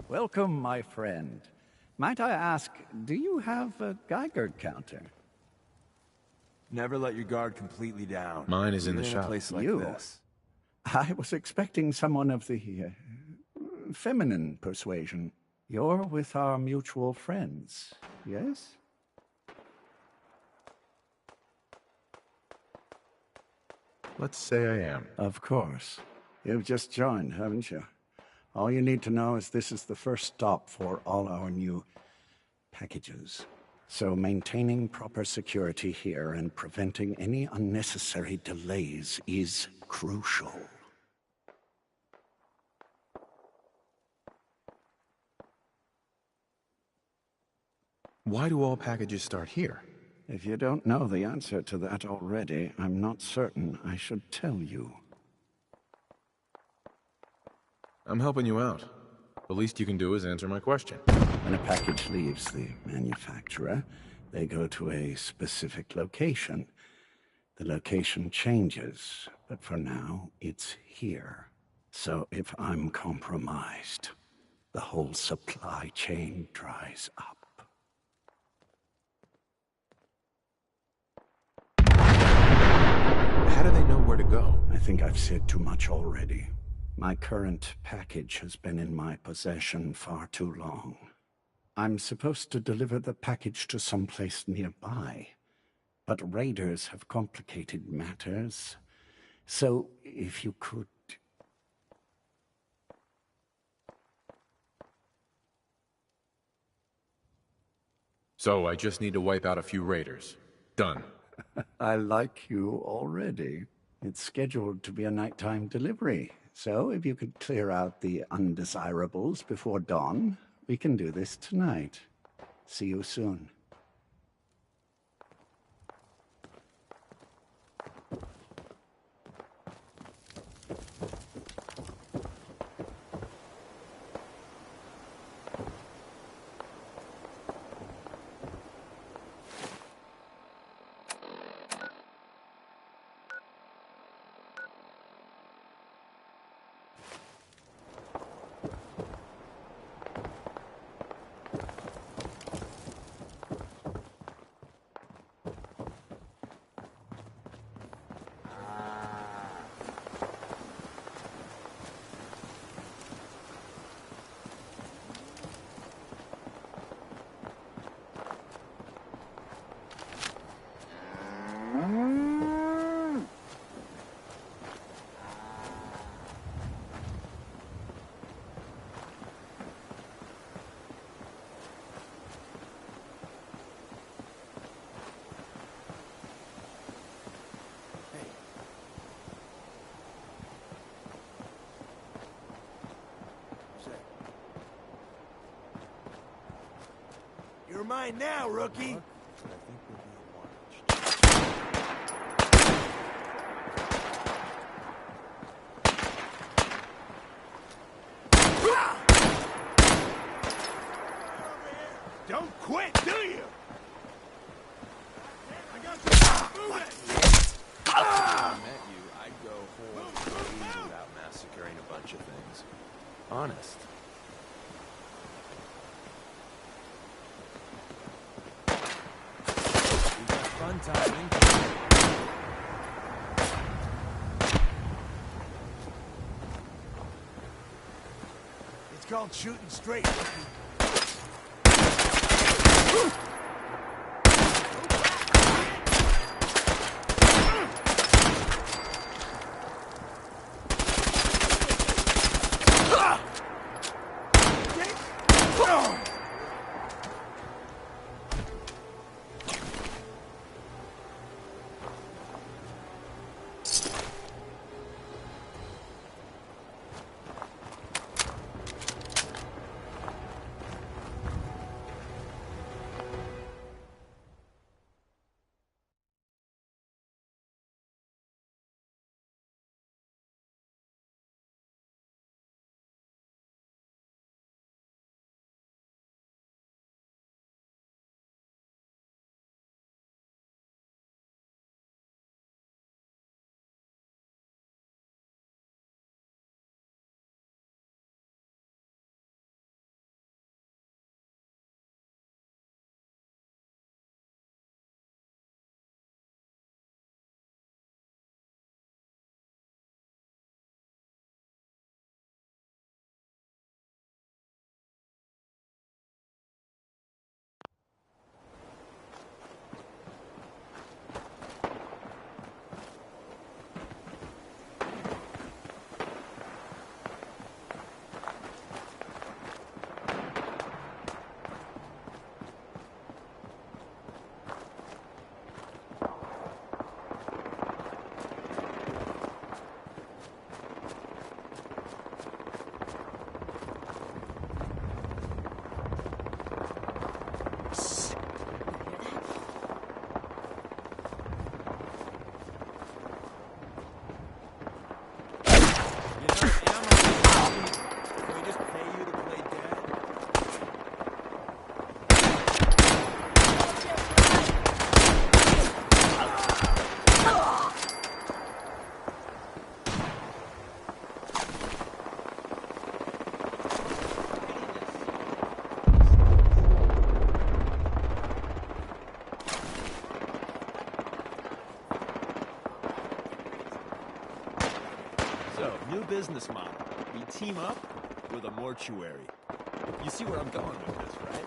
Welcome, my friend. Might I ask, do you have a Geiger counter? Never let your guard completely down. Mine is in the Even shop. a place like You? this. I was expecting someone of the feminine persuasion. You're with our mutual friends, yes? Let's say I am. Of course. You've just joined, haven't you? All you need to know is this is the first stop for all our new packages. So maintaining proper security here and preventing any unnecessary delays is crucial. Why do all packages start here? If you don't know the answer to that already, I'm not certain I should tell you. I'm helping you out. The least you can do is answer my question. When a package leaves the manufacturer, they go to a specific location. The location changes, but for now, it's here. So if I'm compromised, the whole supply chain dries up. How do they know where to go? I think I've said too much already. My current package has been in my possession far too long. I'm supposed to deliver the package to someplace nearby, but raiders have complicated matters. So, if you could... So I just need to wipe out a few raiders. Done. I like you already. It's scheduled to be a nighttime delivery, so if you could clear out the undesirables before dawn, we can do this tonight. See you soon. You're mine now, rookie. Don't quit, do you? I got you. Move it. If I met you, I'd go whole days without massacring a bunch of things. Honest. Fun timing. It's called shooting straight. Business model. We team up with a mortuary. You see where I'm going with this, right?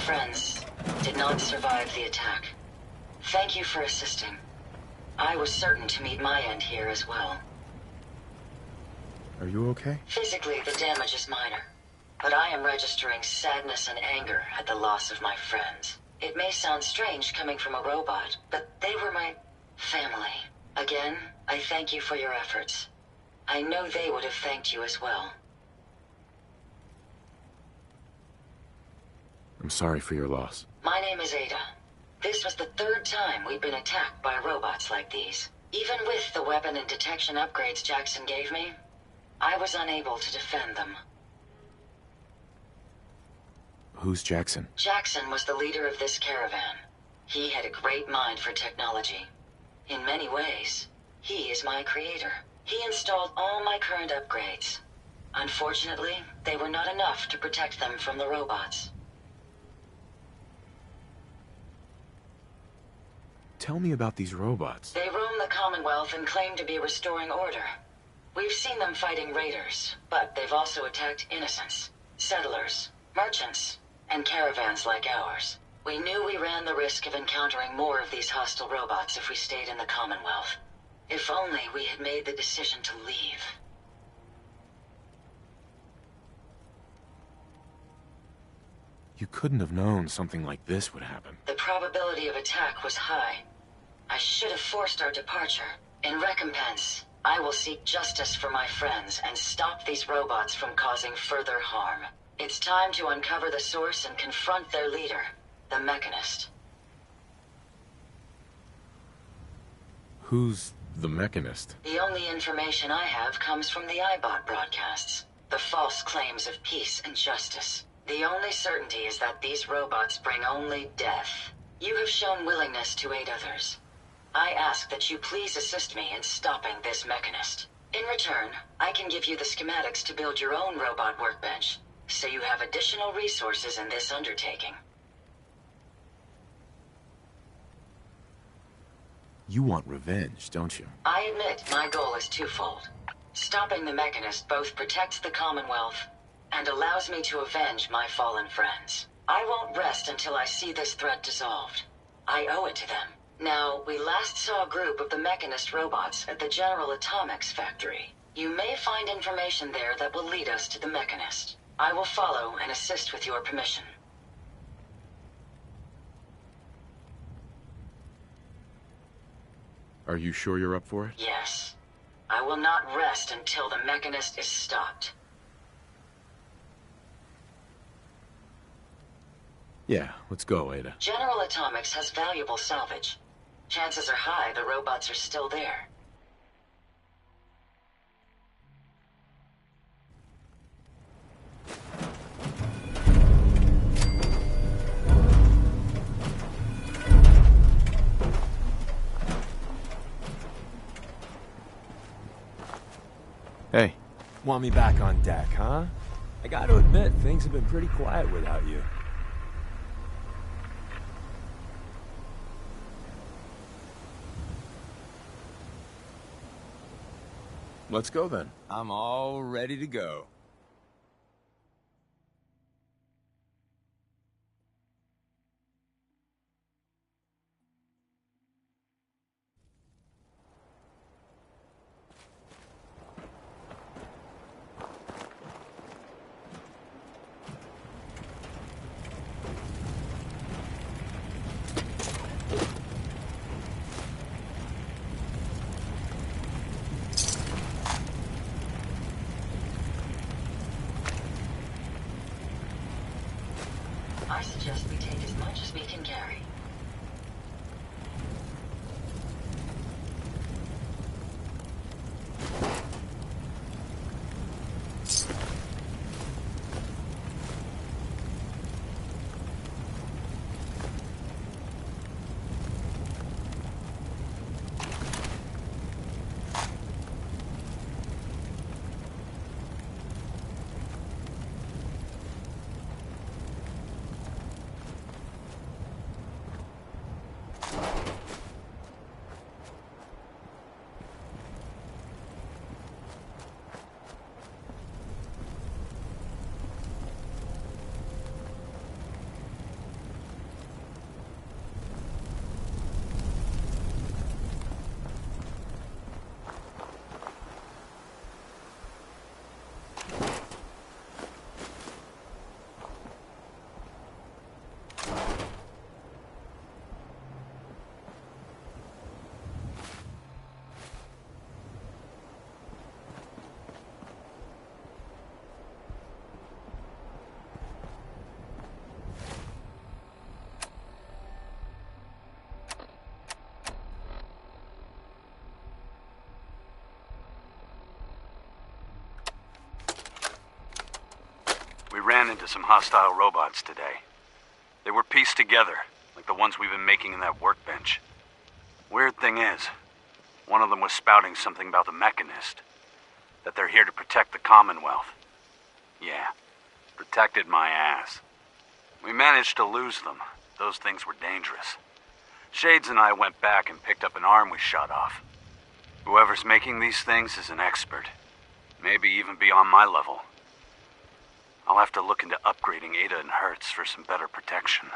friends did not survive the attack. Thank you for assisting. I was certain to meet my end here as well. Are you okay? Physically, the damage is minor, but I am registering sadness and anger at the loss of my friends. It may sound strange coming from a robot, but they were my family. Again, I thank you for your efforts. I know they would have thanked you as well. I'm sorry for your loss. My name is Ada. This was the third time we've been attacked by robots like these. Even with the weapon and detection upgrades Jackson gave me, I was unable to defend them. Who's Jackson? Jackson was the leader of this caravan. He had a great mind for technology. In many ways, he is my creator. He installed all my current upgrades. Unfortunately, they were not enough to protect them from the robots. Tell me about these robots. They roam the Commonwealth and claim to be restoring order. We've seen them fighting raiders, but they've also attacked innocents, settlers, merchants, and caravans like ours. We knew we ran the risk of encountering more of these hostile robots if we stayed in the Commonwealth. If only we had made the decision to leave. You couldn't have known something like this would happen. The probability of attack was high. I should have forced our departure. In recompense, I will seek justice for my friends and stop these robots from causing further harm. It's time to uncover the source and confront their leader, the Mechanist. Who's the Mechanist? The only information I have comes from the iBot broadcasts. The false claims of peace and justice. The only certainty is that these robots bring only death. You have shown willingness to aid others. I ask that you please assist me in stopping this Mechanist. In return, I can give you the schematics to build your own robot workbench, so you have additional resources in this undertaking. You want revenge, don't you? I admit my goal is twofold. Stopping the Mechanist both protects the Commonwealth and allows me to avenge my fallen friends. I won't rest until I see this threat dissolved. I owe it to them. Now, we last saw a group of the Mechanist robots at the General Atomics factory. You may find information there that will lead us to the Mechanist. I will follow and assist with your permission. Are you sure you're up for it? Yes. I will not rest until the Mechanist is stopped. Yeah, let's go, Ada. General Atomics has valuable salvage. Chances are high the robots are still there. Hey. Want me back on deck, huh? I gotta admit, things have been pretty quiet without you. Let's go then. I'm all ready to go. I suggest we take as much as we can carry. ran into some hostile robots today. They were pieced together, like the ones we've been making in that workbench. Weird thing is, one of them was spouting something about the Mechanist. That they're here to protect the Commonwealth. Yeah, protected my ass. We managed to lose them. Those things were dangerous. Shades and I went back and picked up an arm we shot off. Whoever's making these things is an expert. Maybe even beyond my level. I'll have to look into upgrading Ada and Hertz for some better protection.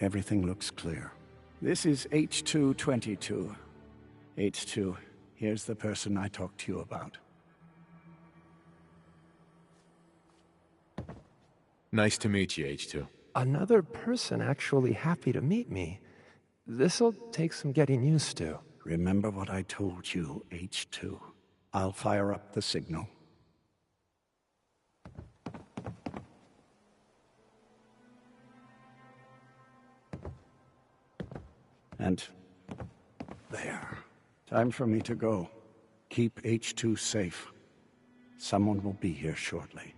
Everything looks clear. This is H222. H2, here's the person I talked to you about. Nice to meet you, H2. Another person actually happy to meet me. This'll take some getting used to. Remember what I told you, H2. I'll fire up the signal. And there. Time for me to go. Keep H2 safe. Someone will be here shortly.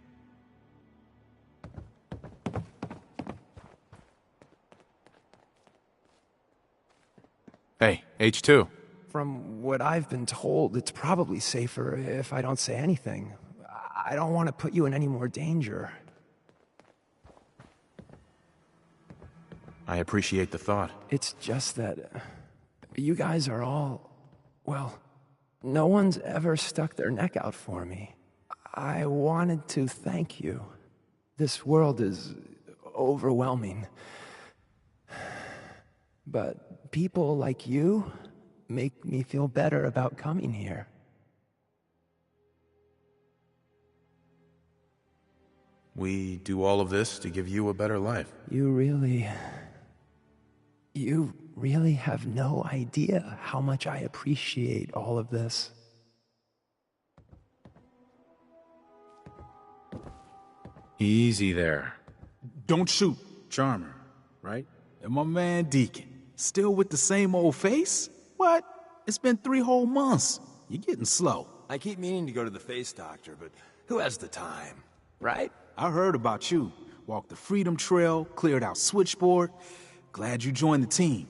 Hey, H2. From what I've been told, it's probably safer if I don't say anything. I don't want to put you in any more danger. I appreciate the thought. It's just that you guys are all... well, no one's ever stuck their neck out for me. I wanted to thank you. This world is overwhelming. But people like you make me feel better about coming here. We do all of this to give you a better life. You really have no idea how much I appreciate all of this. Easy there. Don't shoot, Charmer, right? And my man Deacon, still with the same old face? What? It's been 3 whole months. You're getting slow. I keep meaning to go to the face doctor, but who has the time, right? I heard about you. Walked the Freedom Trail, cleared out Switchboard. Glad you joined the team.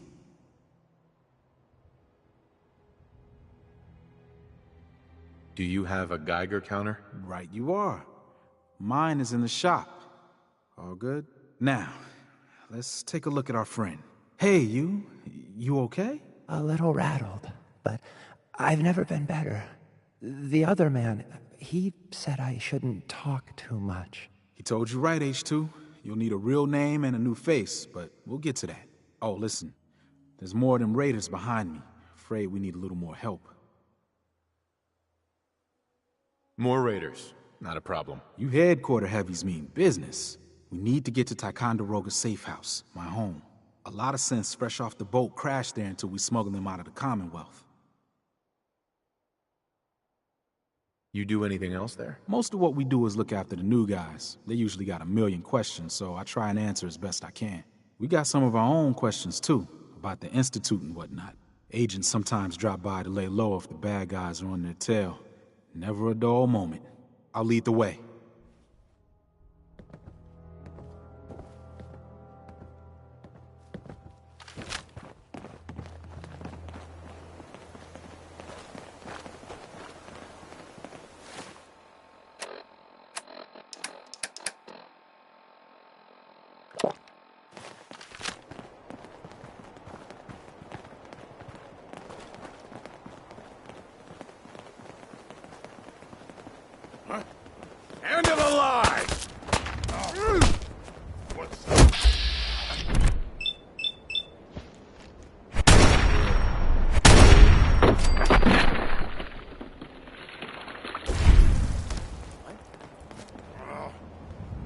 Do you have a Geiger counter? Right you are. Mine is in the shop. All good? Now, let's take a look at our friend. Hey, you okay? A little rattled, but I've never been better. The other man, he said I shouldn't talk too much. He told you right, H2. You'll need a real name and a new face, but we'll get to that. Oh, listen. There's more of them raiders behind me. Afraid we need a little more help. More raiders. Not a problem. You headquarter heavies mean business. We need to get to Ticonderoga's safe house, my home. A lot of synths fresh off the boat crashed there until we smuggled them out of the Commonwealth. You do anything else there? Most of what we do is look after the new guys. They usually got a million questions, so I try and answer as best I can. We got some of our own questions, too, about the Institute and whatnot. Agents sometimes drop by to lay low if the bad guys are on their tail. Never a dull moment. I'll lead the way. End of the line! What's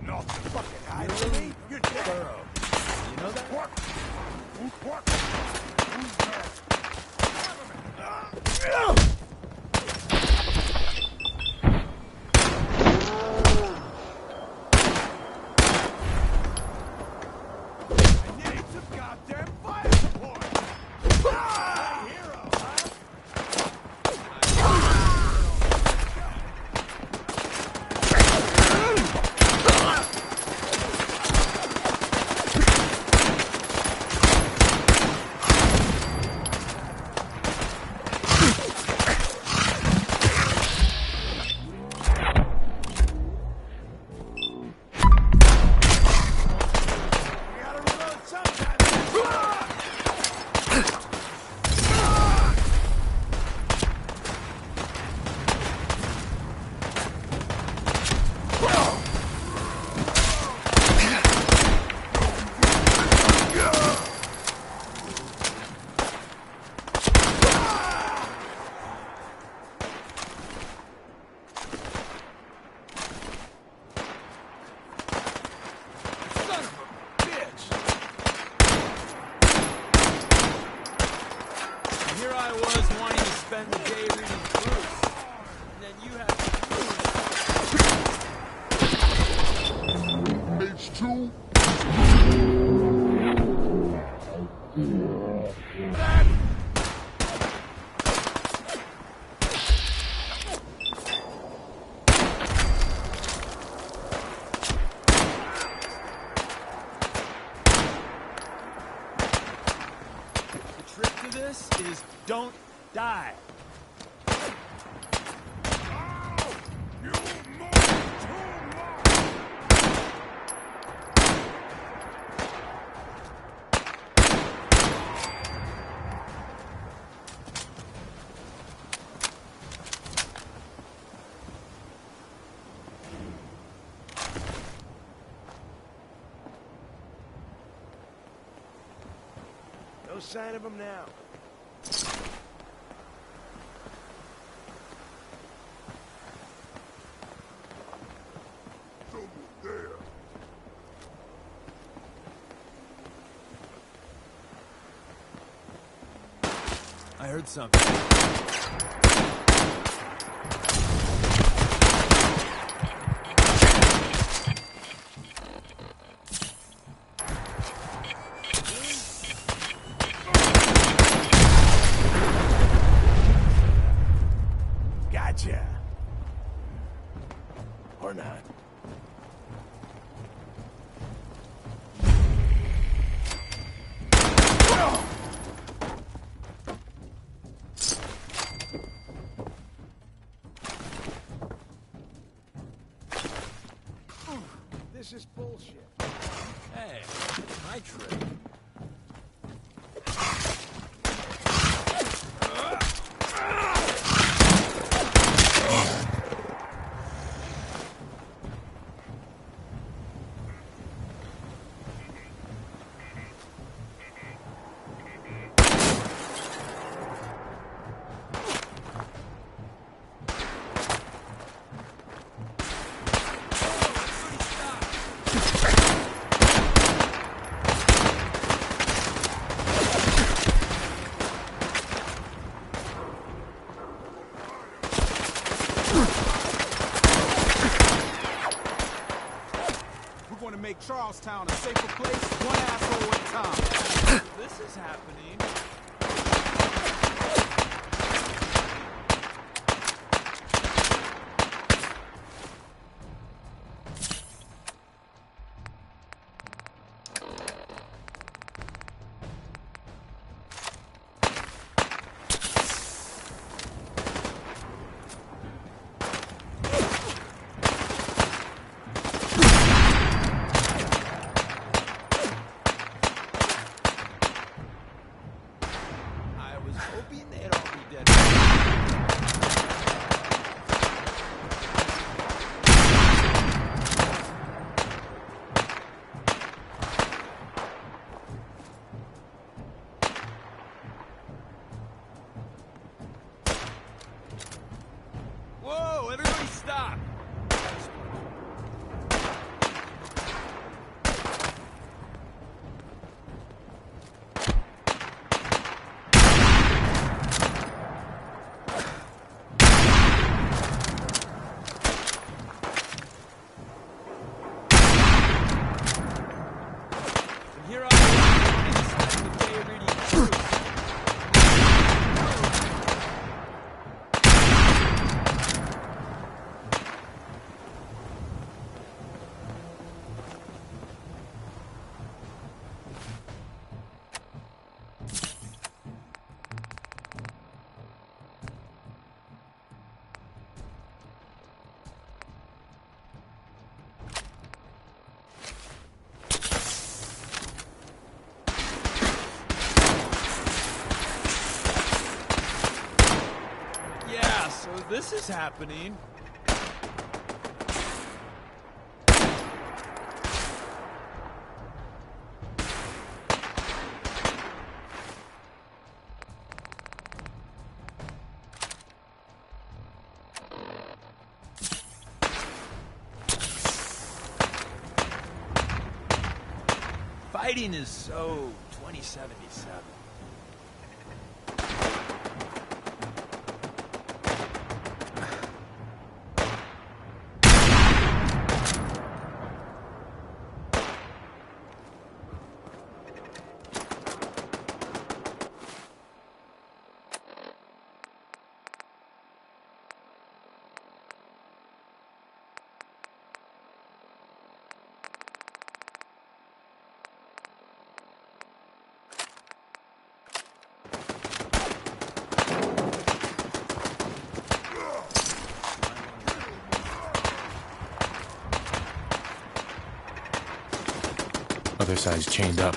not fucking hide from me? You're thorough. You know that? What? sign of him now. I heard something. Gotcha. Or not. This is bullshit. Hey, it's my trick. Make Charlestown a safer place, one asshole at a time. This is happening. Whoa, everybody stop! So this is happening. Fighting is so 2077. Other side's chained up.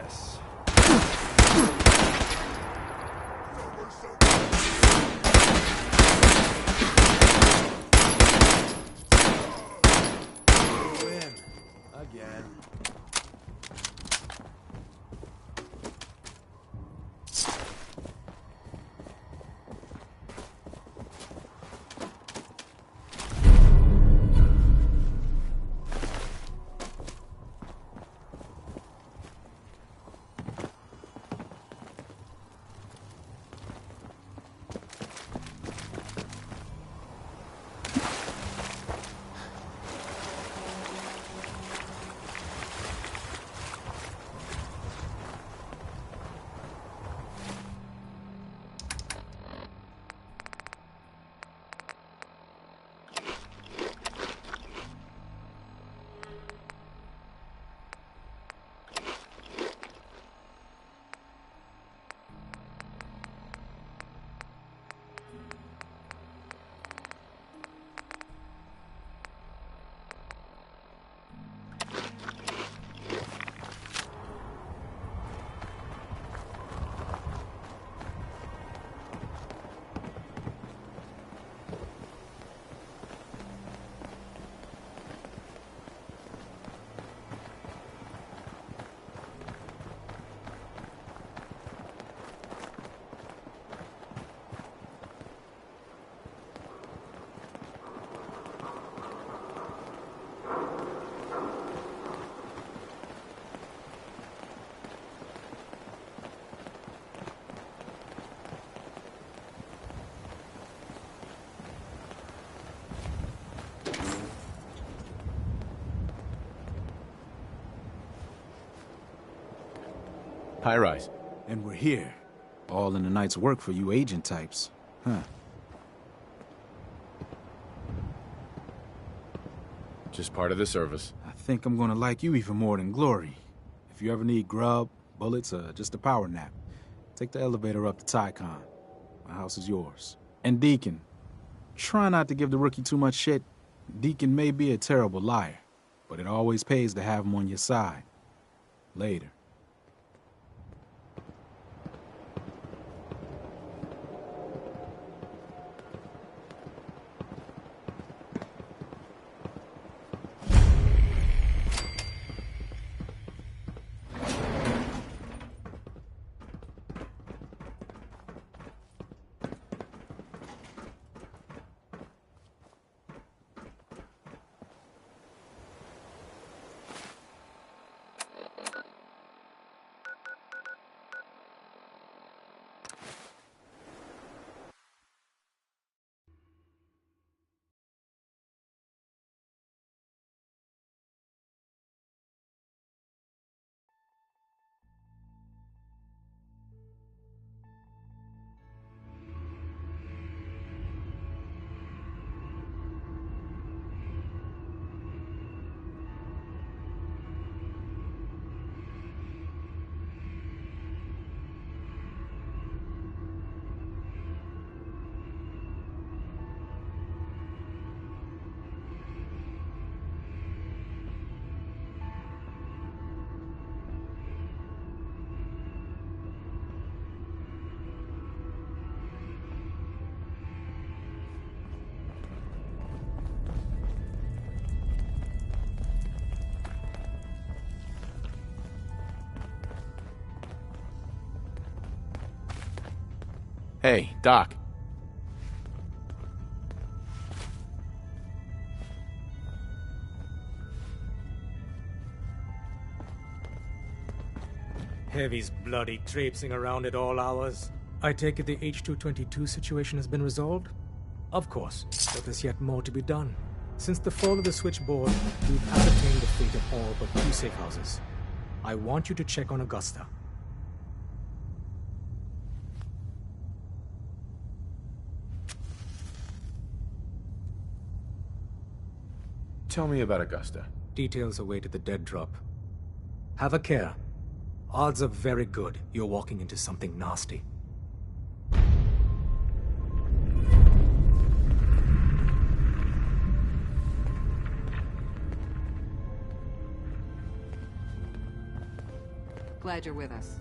this? Win. Again. High rise. And we're here. All in the night's work for you agent types. Huh. Just part of the service. I think I'm gonna like you even more than Glory. If you ever need grub, bullets, or just a power nap, take the elevator up to Tycon. My house is yours. And Deacon, try not to give the rookie too much shit. Deacon may be a terrible liar, but it always pays to have him on your side. Later. Hey, Doc. Heavy's bloody traipsing around at all hours. I take it the H-222 situation has been resolved? Of course, but there's yet more to be done. Since the fall of the switchboard, we've ascertained the fate of all but 2 safe houses. I want you to check on Augusta. Tell me about Augusta. Details await at the dead drop. Have a care. Odds are very good you're walking into something nasty. Glad you're with us.